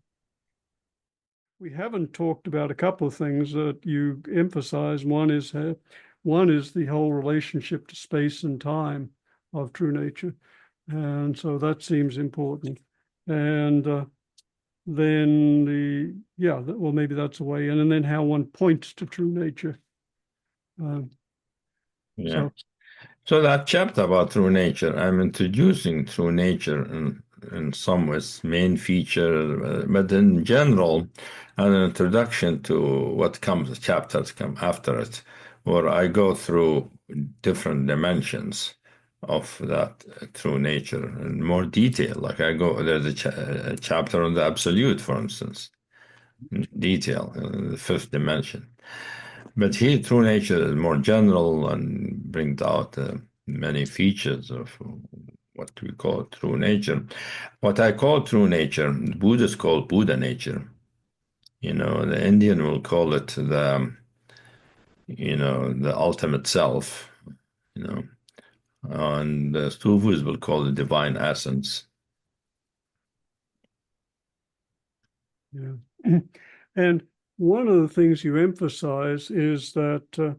we haven't talked about a couple of things that you emphasize. One is the whole relationship to space and time of true nature, and so that seems important. And then well, maybe that's a way in, and then how one points to true nature. Yeah. So that chapter about true nature, I'm introducing true nature in some ways, main feature, but in general, an introduction to what comes, chapters come after it, where I go through different dimensions of that true nature in more detail. Like there's a chapter on the absolute, for instance, in detail, the fifth dimension. But here, true nature is more general and brings out many features of what we call true nature. What I call true nature, Buddhists call Buddha nature. The Indian will call it the ultimate self, and the Sufis will call it divine essence. Yeah. And one of the things you emphasize is that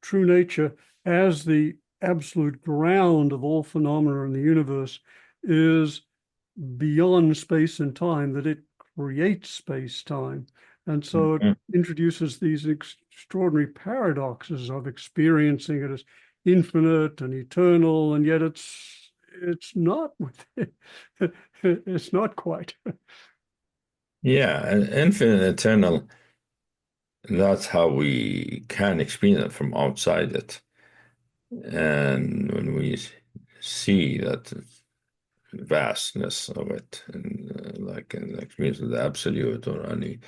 true nature, as the absolute ground of all phenomena in the universe, is beyond space and time, that it creates space-time. And so it introduces these extraordinary paradoxes of experiencing it as infinite and eternal, and yet it's not it's not quite. Yeah, and infinite, eternal, that's how we can experience it from outside it. And when we see that vastness of it, and like in the experience of the absolute or any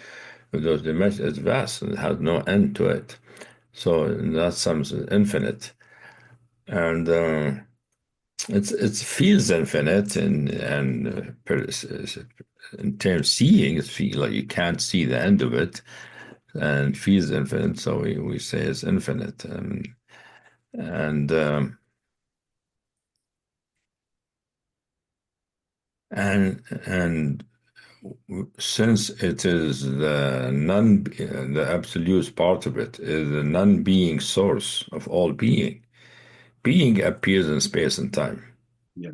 of those dimensions, it's vast and it has no end to it. So in that sense, it's infinite, and it feels infinite, and in terms of seeing, it feels like you can't see the end of it, and feels infinite. So we say it's infinite, and since it is the absolute part of it is the non-being source of all being. Being appears in space and time. Yeah.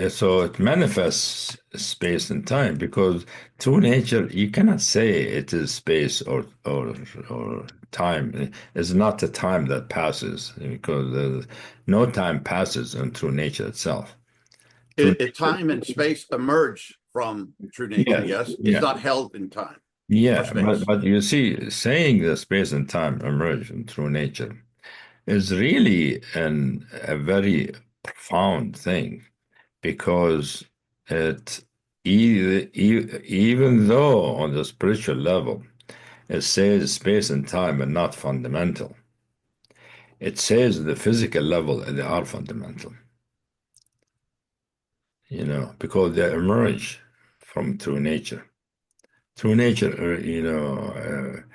So it manifests space and time, because through nature you cannot say it is space or time. It's not the time that passes, because no time passes in true nature itself. Time and space emerge from true nature, yes? It's not held in time. Yeah, but you see, saying that space and time emerge from true nature is really a very profound thing, because even though on the spiritual level it says space and time are not fundamental, it says the physical level they are fundamental. Because they emerge from true nature. True nature,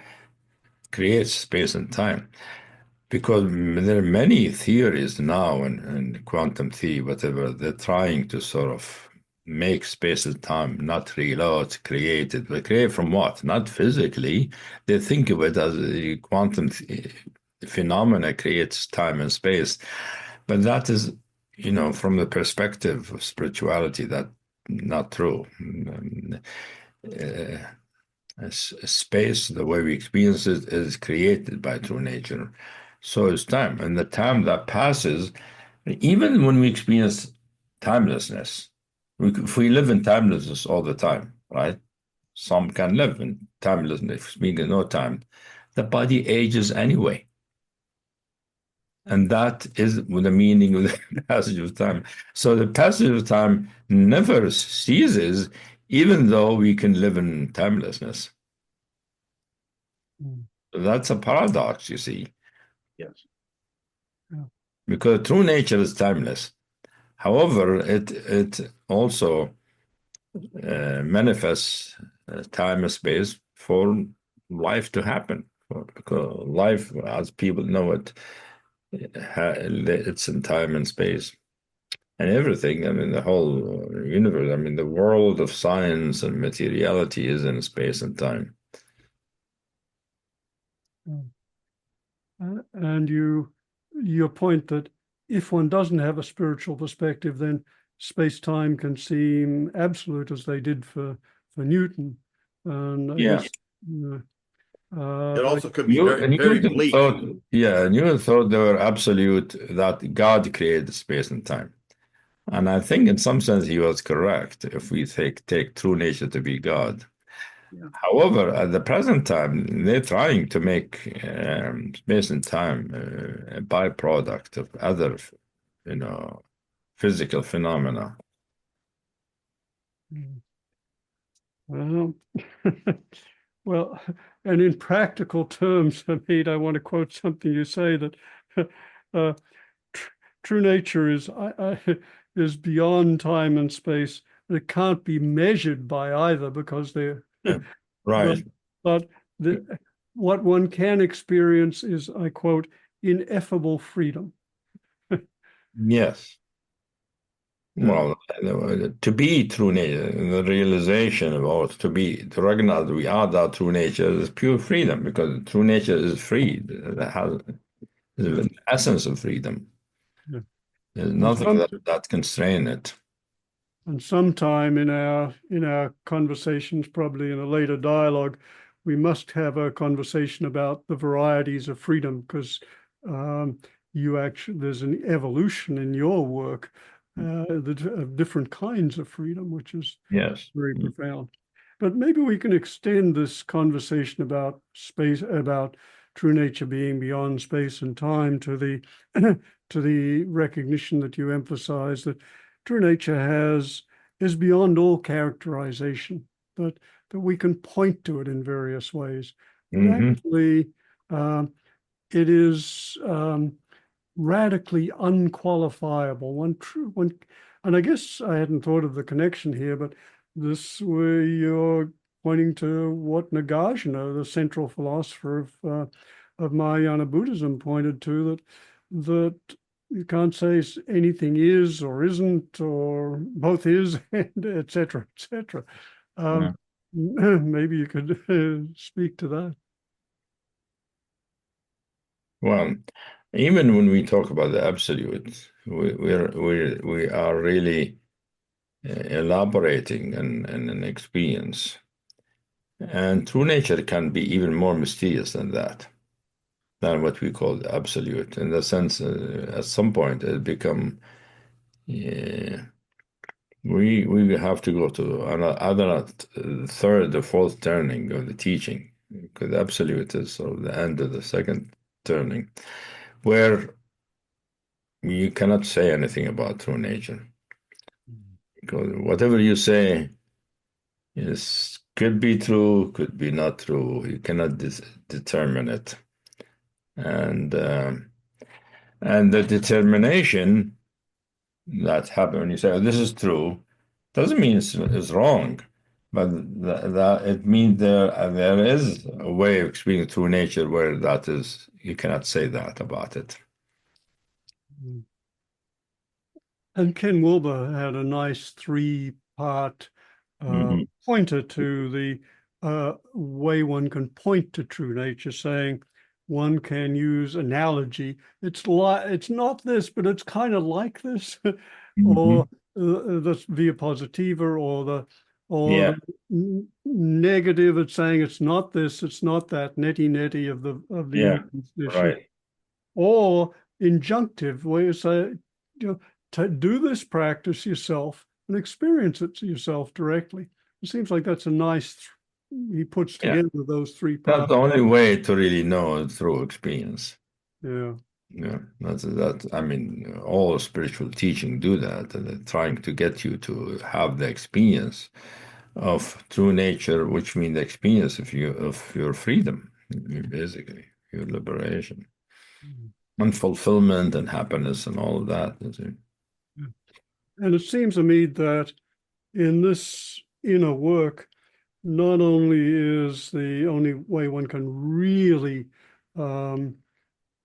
creates space and time. Because there are many theories now in quantum theory, whatever, they're trying to sort of make space and time not real. Oh, it's created. But create from what? Not physically. They think of it as a quantum phenomena creates time and space. But that is, from the perspective of spirituality, that's not true. Space, the way we experience it, is created by true nature. So is time. And the time that passes, even when we experience timelessness, if we live in timelessness all the time, right? Some can live in timelessness, meaning no time. The body ages anyway. And that is the meaning of the passage of time. So the passage of time never ceases, even though we can live in timelessness. That's a paradox, you see. Yes. Yeah. Because true nature is timeless. However, it also manifests time and space for life to happen. Because life, as people know it, it's in time and space. and everything. I mean, the whole universe. I mean, the world of science and materiality is in space and time. And your point that if one doesn't have a spiritual perspective, then space-time can seem absolute, as they did for Newton. And I Yeah. guess It also could be very, very Newton bleak. thought, Newton thought they were absolute, that God created space and time. And I think in some sense he was correct if we take true nature to be God. Yeah. However, at the present time, they're trying to make space and time a byproduct of other, physical phenomena. Well, well, and in practical terms, Hameed, I want to quote something you say that true nature is beyond time and space. It can't be measured by either because they're Yeah, right. but what one can experience is, I quote, ineffable freedom. Yes. Well, to be true nature, the realization of, or to recognize we are that true nature is pure freedom, because true nature is free. It has the essence of freedom. Yeah. There's And nothing that constrain it. And sometime in our conversations, probably in a later dialogue, we must have a conversation about the varieties of freedom, because there's an evolution in your work of different kinds of freedom, which is Yes. very profound. But maybe we can extend this conversation about space, about true nature being beyond space and time, to the to the recognition that you emphasize that true nature is beyond all characterization, that we can point to it in various ways. But actually, it is radically unqualifiable. And I guess I hadn't thought of the connection here, but this where you're pointing to what Nagarjuna, the central philosopher of Mahayana Buddhism, pointed to, that you can't say anything is or isn't, or both is and et cetera, et cetera. Maybe you could speak to that. Well, even when we talk about the absolute, we are really elaborating an experience. And true nature can be even more mysterious than that, than what we call the absolute. In the sense, at some point, it become we have to go to another third or fourth turning of the teaching, because the absolute is sort of the end of the second turning, where you cannot say anything about true nature, because whatever you say could be true, could be not true. You cannot determine it, and the determination that happens when you say, oh, "This is true," doesn't mean it's wrong, but that it means there is a way of experiencing true nature where that is, you cannot say that about it. And Ken Wilber had a nice three-part pointer to the way one can point to true nature, saying one can use analogy. It's not this, but it's kind of like this, or the via positiva, or the negative. It's saying it's not this, it's not that, netty of the issue, Right. or injunctive, where you say, to do this practice yourself and experience it yourself directly. It seems like that's a nice, he puts together those three parts. That's the only way to really know through experience. Yeah. Yeah, that. I mean, all spiritual teaching do that, and they're trying to get you to have the experience of true nature, which means the experience of your freedom, basically, your liberation, and fulfillment, and happiness, and all of that. And it seems to me that in this inner work, not only is the only way one can really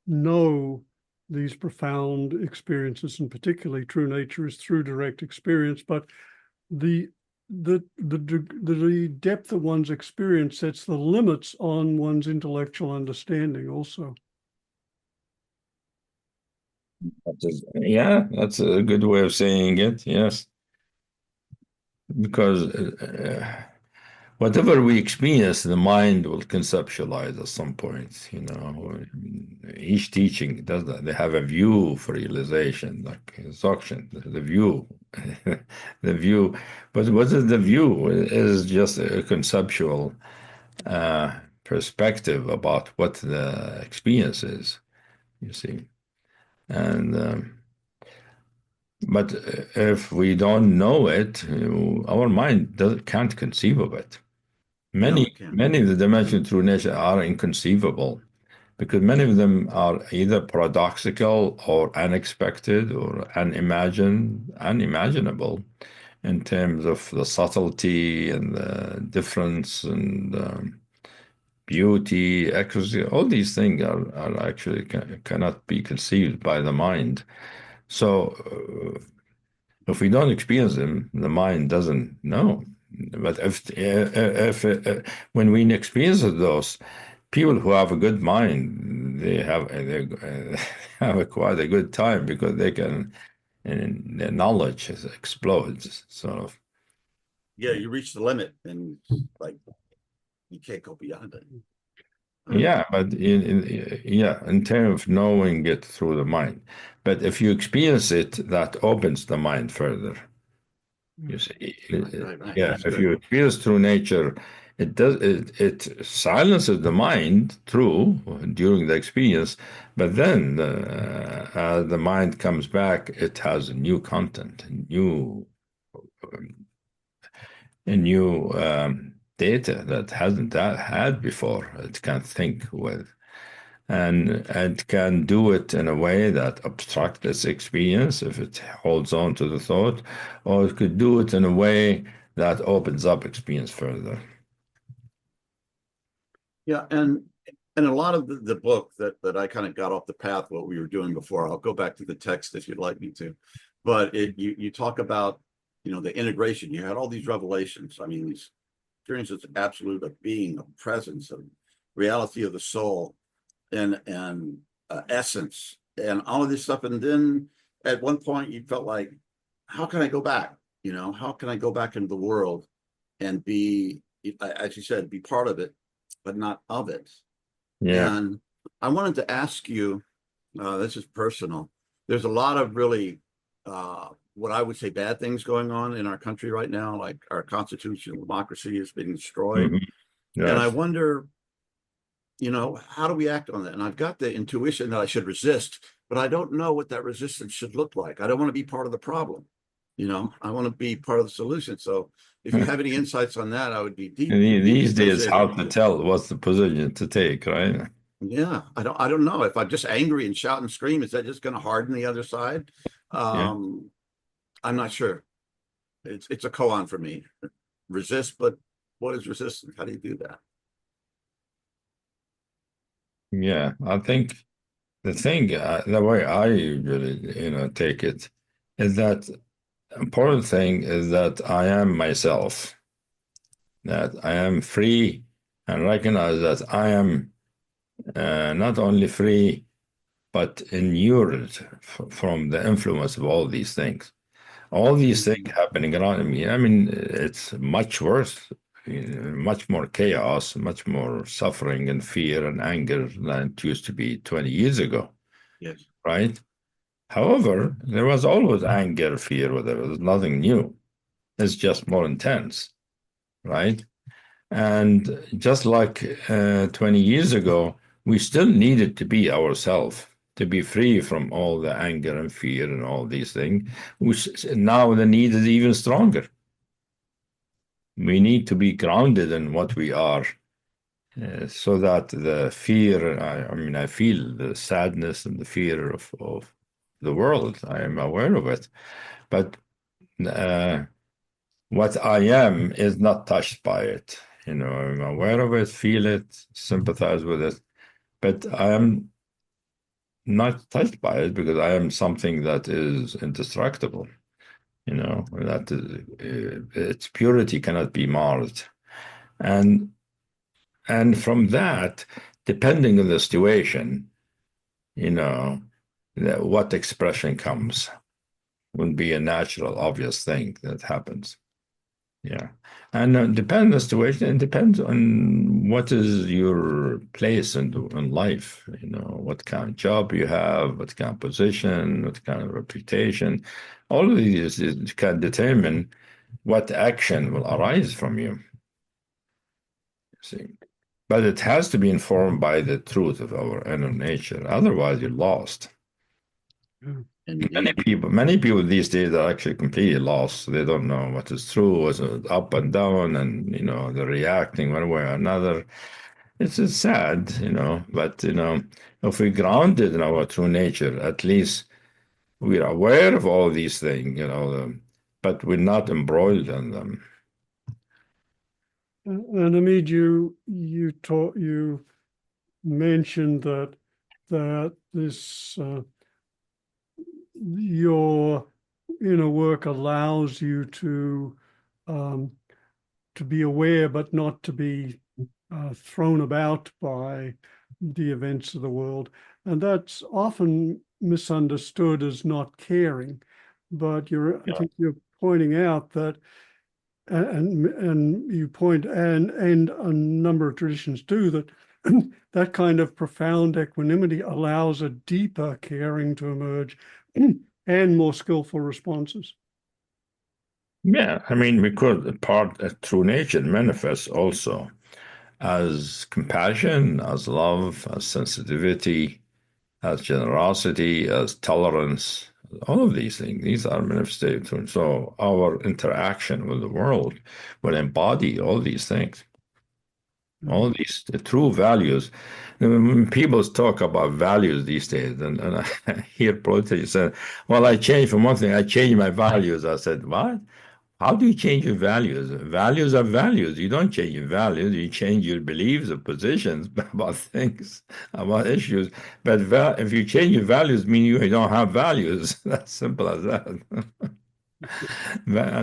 know these profound experiences, and particularly true nature is through direct experience, but the depth of one's experience sets the limits on one's intellectual understanding also. Yeah, that's a good way of saying it. Yes, because whatever we experience, the mind will conceptualize at some point. Each teaching does that. They have a view for realization, like instruction, the view, the view. But what is the view? It is just a conceptual perspective about what the experience is, you see. And but if we don't know it, our mind can't conceive of it. No, Many, it can't. many of the dimensions through nature are inconceivable because many of them are either paradoxical or unexpected or unimaginable in terms of the subtlety and the difference and beauty, accuracy. All these things are actually cannot be conceived by the mind. So if we don't experience them, the mind doesn't know. But if when we experience those, people who have a good mind, they have quite a good time because they can, and their knowledge explodes. So Yeah, you reach the limit and like you can't go beyond it. yeah, but in terms of knowing it through the mind. But if you experience it, that opens the mind further. You see, Right. yeah, That's if good. you experience through nature, it silences the mind, true, during the experience, but then as the mind comes back, it has a new content, a new data that hasn't had before. It can think with, and it can do it in a way that obstructs its experience if it holds on to the thought, or it could do it in a way that opens up experience further. Yeah, and a lot of the book that I kind of got off the path what we were doing before. I'll go back to the text if you'd like me to, but you talk about the integration. You had all these revelations. I mean, these experiences of absolute of being, of presence, of reality of the soul, and essence, and all of this stuff. And then at one point you felt like, how can I go back? How can I go back into the world and be, as you said, be part of it, but not of it? Yeah. And I wanted to ask you, this is personal. There's a lot of really, what I would say, bad things going on in our country right now, like our constitutional democracy is being destroyed. Mhm. And I Yes. wonder, how do we act on that? And I've got the intuition that I should resist, but I don't know what that resistance should look like. I don't want to be part of the problem. I want to be part of the solution. So if you have any insights on that, I would be deeply These days, appreciative. how to tell what's the position to take, right? Yeah, I don't know. If I'm just angry and shout and scream, is that just going to harden the other side? Yeah. I'm not sure. It's a koan for me. Resist, but what is resistance? How do you do that? Yeah. I think the thing, the way I usually, take it is that important thing is that I am myself, that I am free, and recognize that I am not only free, but inured from the influence of all these things. All these things happening around me. I mean, it's much worse, much more chaos, much more suffering and fear and anger than it used to be 20 years ago, Yes. right? However, there was always anger, fear, whatever. There's nothing new. It's just more intense, right? And just like 20 years ago, we still needed to be ourselves, to be free from all the anger and fear and all these things, which now the need is even stronger. We need to be grounded in what we are, so that the fear, I mean, I feel the sadness and the fear of the world. I am aware of it. But what I am is not touched by it. I'm aware of it, feel it, sympathize with it, but I am not touched by it because I am something that is indestructible. That its purity cannot be marred. And from that, depending on the situation, what expression comes would be a natural, obvious thing that happens. Yeah. And depends on the situation, it depends on what is your place in life, what kind of job you have, what kind of position, what kind of reputation. All of these can determine what action will arise from you. See. But it has to be informed by the truth of our inner nature. Otherwise, you're lost. Yeah. Many people these days are actually completely lost. They don't know what is true, what's up and down, and they're reacting one way or another. It's sad, but if we're grounded in our true nature, at least we're aware of all these things, but we're not embroiled in them. And Hameed, you mentioned that this your inner work allows you to be aware, but not to be thrown about by the events of the world, and that's often misunderstood as not caring. But I think you're pointing out that, and you point, and a number of traditions do, that that kind of profound equanimity allows a deeper caring to emerge and more skillful responses. Yeah, I mean, because part of true nature manifests also as compassion, as love, as sensitivity, as generosity, as tolerance. All of these things, these are manifestations. So our interaction with the world will embody all these things. All these the true values. When people talk about values these days, and I hear politicians say, well, I changed from one thing, I changed my values. I said, what? How do you change your values? Values are values. You don't change your values. You change your beliefs or positions about things, about issues. But if you change your values, mean you don't have values. That's simple as that.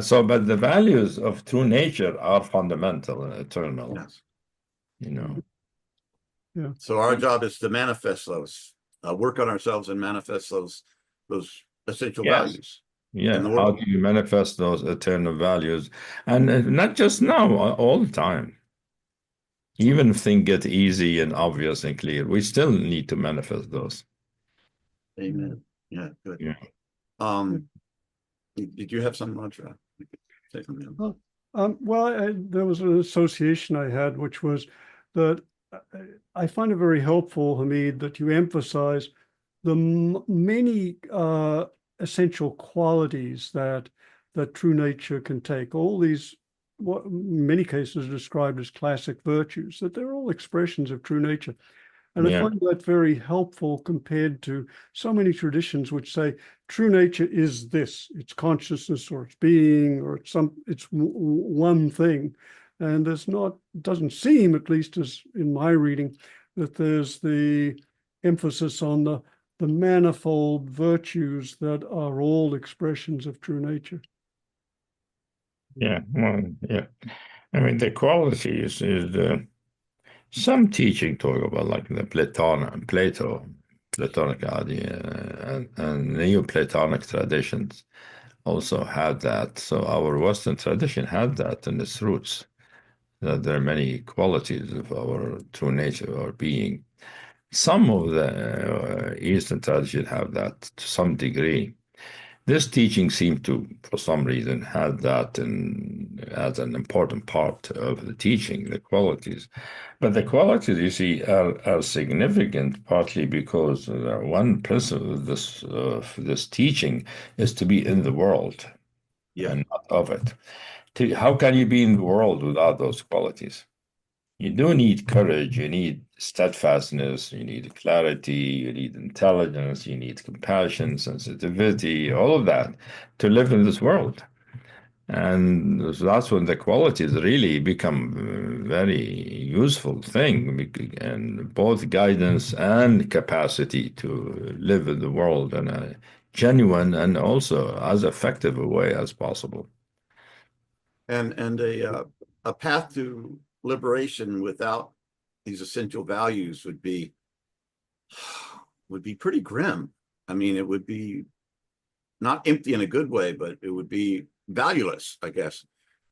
So, but the values of true nature are fundamental and eternal. Yes. Yeah. So our job is to manifest those, work on ourselves and manifest those essential values. Yeah, how do you manifest those eternal values? And not just now, all the time. Even if things get easy and obvious and clear, we still need to manifest those. Amen. Yeah, good. Yeah. Did you have something, Roger? Say something else. Well, there was an association I had, which was that I find it very helpful, Hameed, that you emphasize the many essential qualities that true nature can take. All these, what in many cases are described as classic virtues, that they're all expressions of true nature. And I find that very helpful compared to so many traditions which say true nature is this, it's consciousness or it's being or it's one thing. And doesn't seem, at least as in my reading, that there's the emphasis on the manifold virtues that are all expressions of true nature. Yeah, well, yeah. I mean, the qualities is some teaching talk about like the Platonic idea, and Neoplatonic traditions also had that. So our Western tradition had that in its roots, that there are many qualities of our true nature, our being. Some of the Eastern tradition have that to some degree. This teaching seemed to, for some reason, have that as an important part of the teaching, the qualities. But the qualities, you see, are significant partly because one principle of this teaching is to be in the world and not of it. How can you be in the world without those qualities? You do need courage, you need steadfastness, you need clarity, you need intelligence, you need compassion, sensitivity, all of that to live in this world. And that's when the qualities really become a very useful thing, and both guidance and capacity to live in the world in a genuine and also as effective a way as possible. And a path to liberation without these essential values would be pretty grim. I mean, it would be not empty in a good way, but it would be valueless, I guess,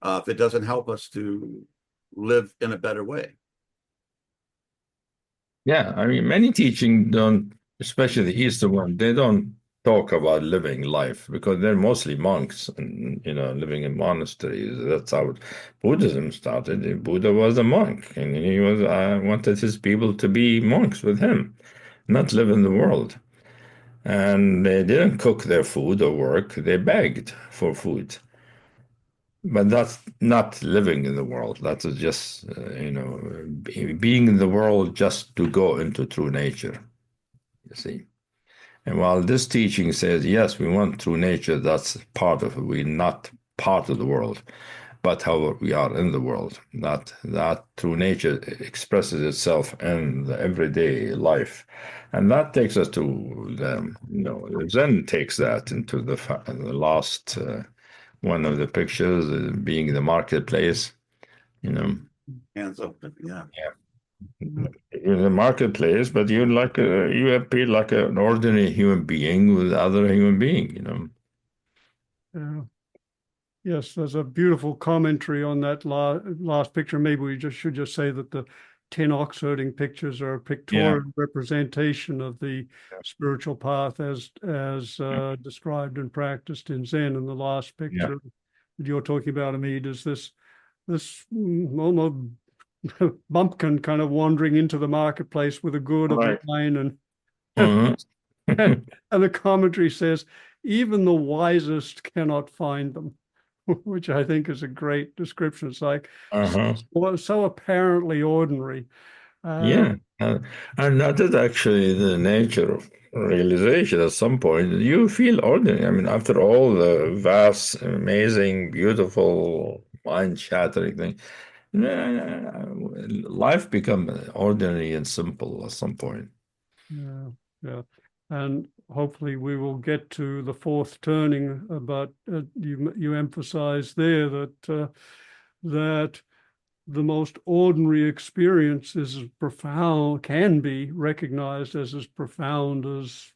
if it doesn't help us to live in a better way. Yeah, I mean, many teaching don't, especially the Eastern one, they don't talk about living life because they're mostly monks and, living in monasteries. That's how Buddhism started. Buddha was a monk, and he was wanted his people to be monks with him, not live in the world. And they didn't cook their food or work, they begged for food. But that's not living in the world. That is just, being in the world just to go into true nature, you see. And while this teaching says, yes, we want true nature, that's part of it. We're not part of the world, but however, we are in the world. That true nature expresses itself in the everyday life. And that takes us to Zen takes that into the last one of the pictures, being the marketplace, Hands up, yeah. You're in the marketplace, but you appear like an ordinary human being with other human being. Yeah. Yes, there's a beautiful commentary on that last picture. Maybe we should just say that the 10 ox-herding pictures are a pictorial representation of the spiritual path as described and practiced in Zen. And the last picture that you're talking about, Hameed, is this almost bumpkin kind of wandering into the marketplace with a gourd of wine, and and the commentary says, even the wisest cannot find them, which I think is a great description. It's like so apparently ordinary. And that is actually the nature of realization. At some point, you feel ordinary. I mean, after all the vast, amazing, beautiful, mind-shattering thing, life becomes ordinary and simple at some point. Yeah. And hopefully we will get to the fourth turning, but you emphasize there that that the most ordinary experience is as profound, can be recognized as profound as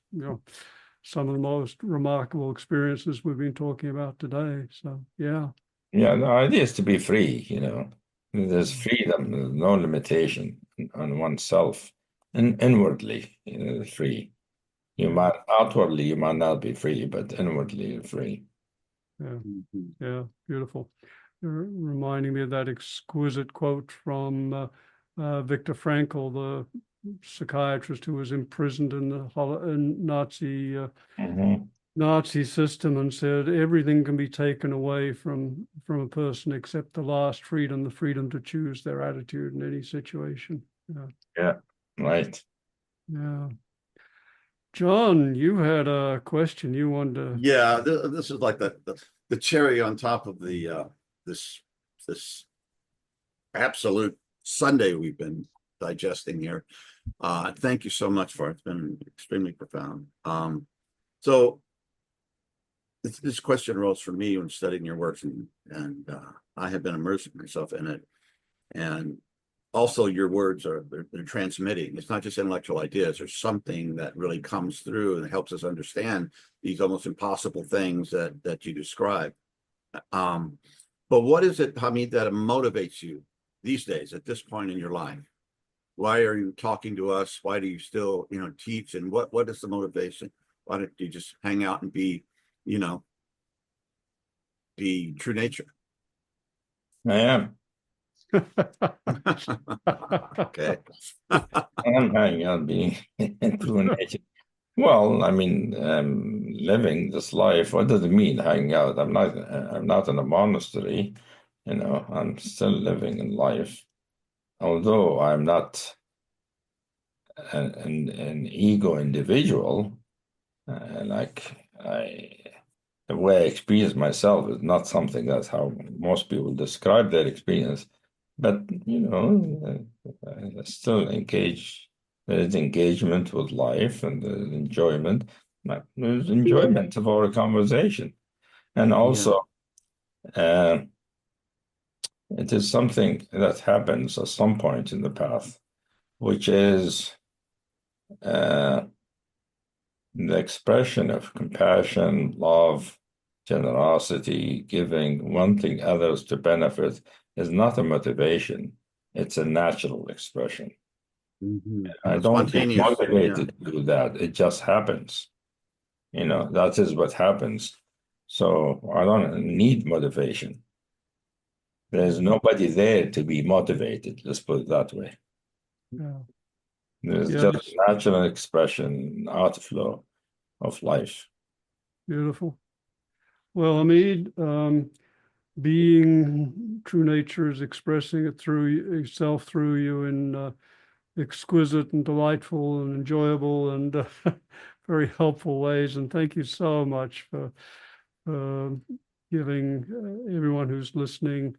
some of the most remarkable experiences we've been talking about today. So the idea is to be free. There's freedom, there's no limitation on oneself, and inwardly free. Outwardly you might not be free, but inwardly you're free. Yeah, beautiful. You're reminding me of that exquisite quote from Viktor Frankl, the psychiatrist who was imprisoned in the Nazi system, and said everything can be taken away from a person except the last freedom, the freedom to choose their attitude in any situation. Yeah, right. Yeah. John, you had a question you wanted to. Yeah, this is like the cherry on top of the this absolute sundae we've been digesting here. Thank you so much for it. It's been extremely profound. So this question arose for me when studying your works, and I have been immersing myself in it. And also your words they're transmitting. It's not just intellectual ideas. There's something that really comes through and helps us understand these almost impossible things that you describe. But what is it, Hameed, that motivates you these days at this point in your life? Why are you talking to us? Why do you still, teach? And what is the motivation? Why don't you just hang out and be true nature? I am. Okay. I'm hanging out being true nature. Well, I mean, living this life, what does it mean, hanging out? I'm not in a monastery, I'm still living in life. Although I'm not an ego individual, like the way I experience myself is not something that's how most people describe their experience. But, I still engage. There's engagement with life and there's enjoyment. There's enjoyment of our conversation. And also, it is something that happens at some point in the path, which is the expression of compassion, love, generosity, giving, wanting others to benefit is not a motivation. It's a natural expression. I don't get Spontaneous. motivated to do that. It just happens. That is what happens. So I don't need motivation. There's nobody there to be motivated. Let's put it that way. Yeah. There's Yeah, just natural expression, outflow of life. beautiful. Well, Hameed, being true nature is expressing it through itself through you in exquisite and delightful and enjoyable and very helpful ways. And thank you so much for giving everyone who's listening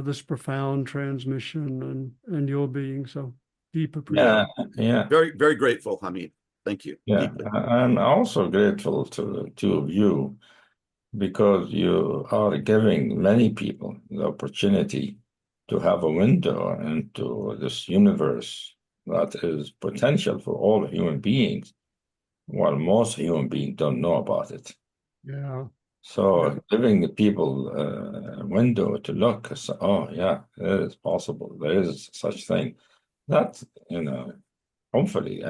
this profound transmission and your being. So deep appreciation. Yeah. Very, very grateful, Hameed. Thank you. Yeah, Deeply. I'm also grateful to the two of you because you are giving many people the opportunity to have a window into this universe that is potential for all human beings, while most human beings don't know about it. Yeah. So giving the people a window to look, oh yeah, it is possible. There is such thing. That, hopefully,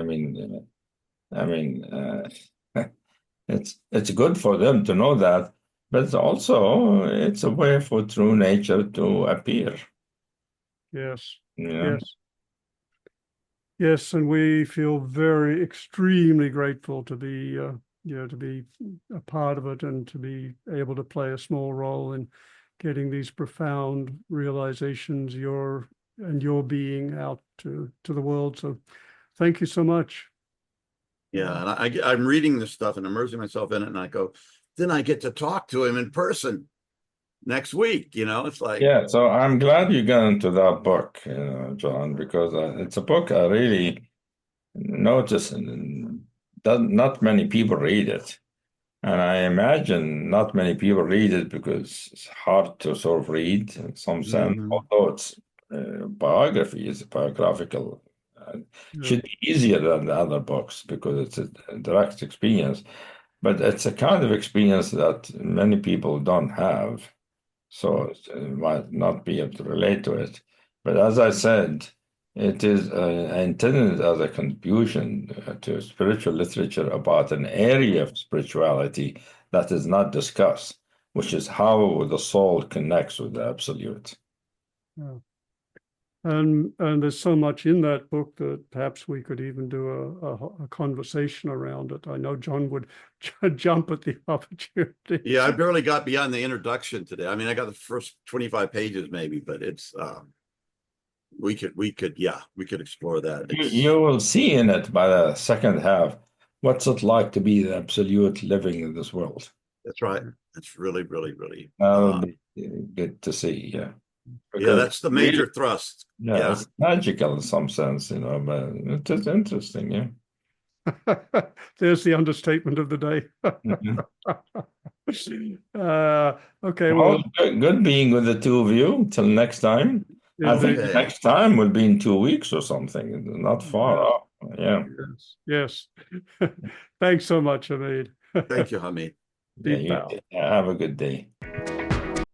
it's good for them to know that, but also it's a way for true nature to appear. Yes. Yeah. Yes. Yes, and we feel very extremely grateful to be to be a part of it and to be able to play a small role in getting these profound realizations your being out to the world. So thank you so much. Yeah, and I'm reading this stuff and immersing myself in it, and I go, then I get to talk to him in person next week. It's like, Yeah, so I'm glad you got into that book, John, because it's a book I really notice, and not many people read it. And I imagine not many people read it because it's hard to sort of read in some sense, although it's biography is biographical. Should be easier than the other books because it's a direct experience, but it's a kind of experience that many people don't have, so might not be able to relate to it. But as I said, it is intended as a contribution to spiritual literature about an area of spirituality that is not discussed, which is how the soul connects with the absolute. Yeah. And there's so much in that book that perhaps we could even do a conversation around it. I know John would jump at the opportunity. Yeah, I barely got beyond the introduction today. I mean, I got the first 25 pages maybe, but it's we could explore that. You will see in it by the second half what's it like to be the absolute living in this world. That's right. That's really, really, really That'll be good to see. Yeah. Yeah, that's the major thrust. Yeah, it's magical in some sense, but it is interesting, yeah. There's the understatement of the day. Okay, well, good being with the two of you. Till next time. I think the next time will be in 2 weeks or something. Not far off. Yeah. Yes. Thanks so much, Hameed. Thank you, Hameed. Have a good day.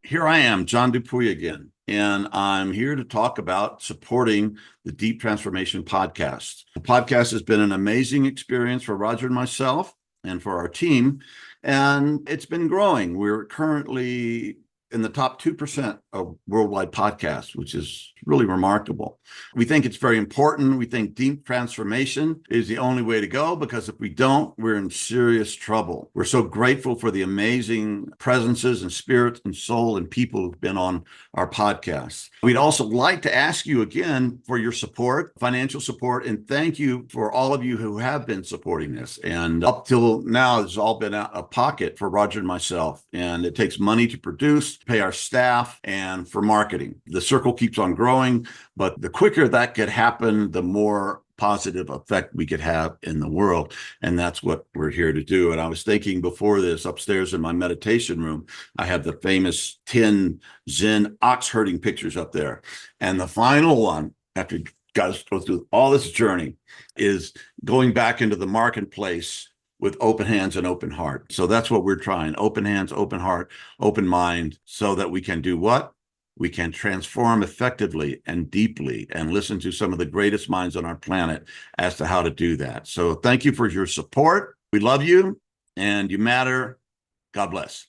Here I am, John Dupuy again, and I'm here to talk about supporting the Deep Transformation Podcast. The podcast has been an amazing experience for Roger and myself and for our team, and it's been growing. We're currently in the top 2% of worldwide podcasts, which is really remarkable. We think it's very important. We think deep transformation is the only way to go, because if we don't, we're in serious trouble. We're so grateful for the amazing presences and spirit and soul and people who've been on our podcasts. We'd also like to ask you again for your support, financial support, and thank you for all of you who have been supporting this. And up till now, it's all been out of pocket for Roger and myself. And it takes money to produce, pay our staff, and for marketing. The circle keeps on growing, but the quicker that could happen, the more positive effect we could have in the world. And that's what we're here to do. And I was thinking before this, upstairs in my meditation room, I have the famous 10 Zen ox herding pictures up there. And the final one, after you guys go through all this journey, is going back into the marketplace with open hands and open heart. So that's what we're trying. Open hands, open heart, open mind, so that we can do what? We can transform effectively and deeply and listen to some of the greatest minds on our planet as to how to do that. So thank you for your support. We love you and you matter. God bless.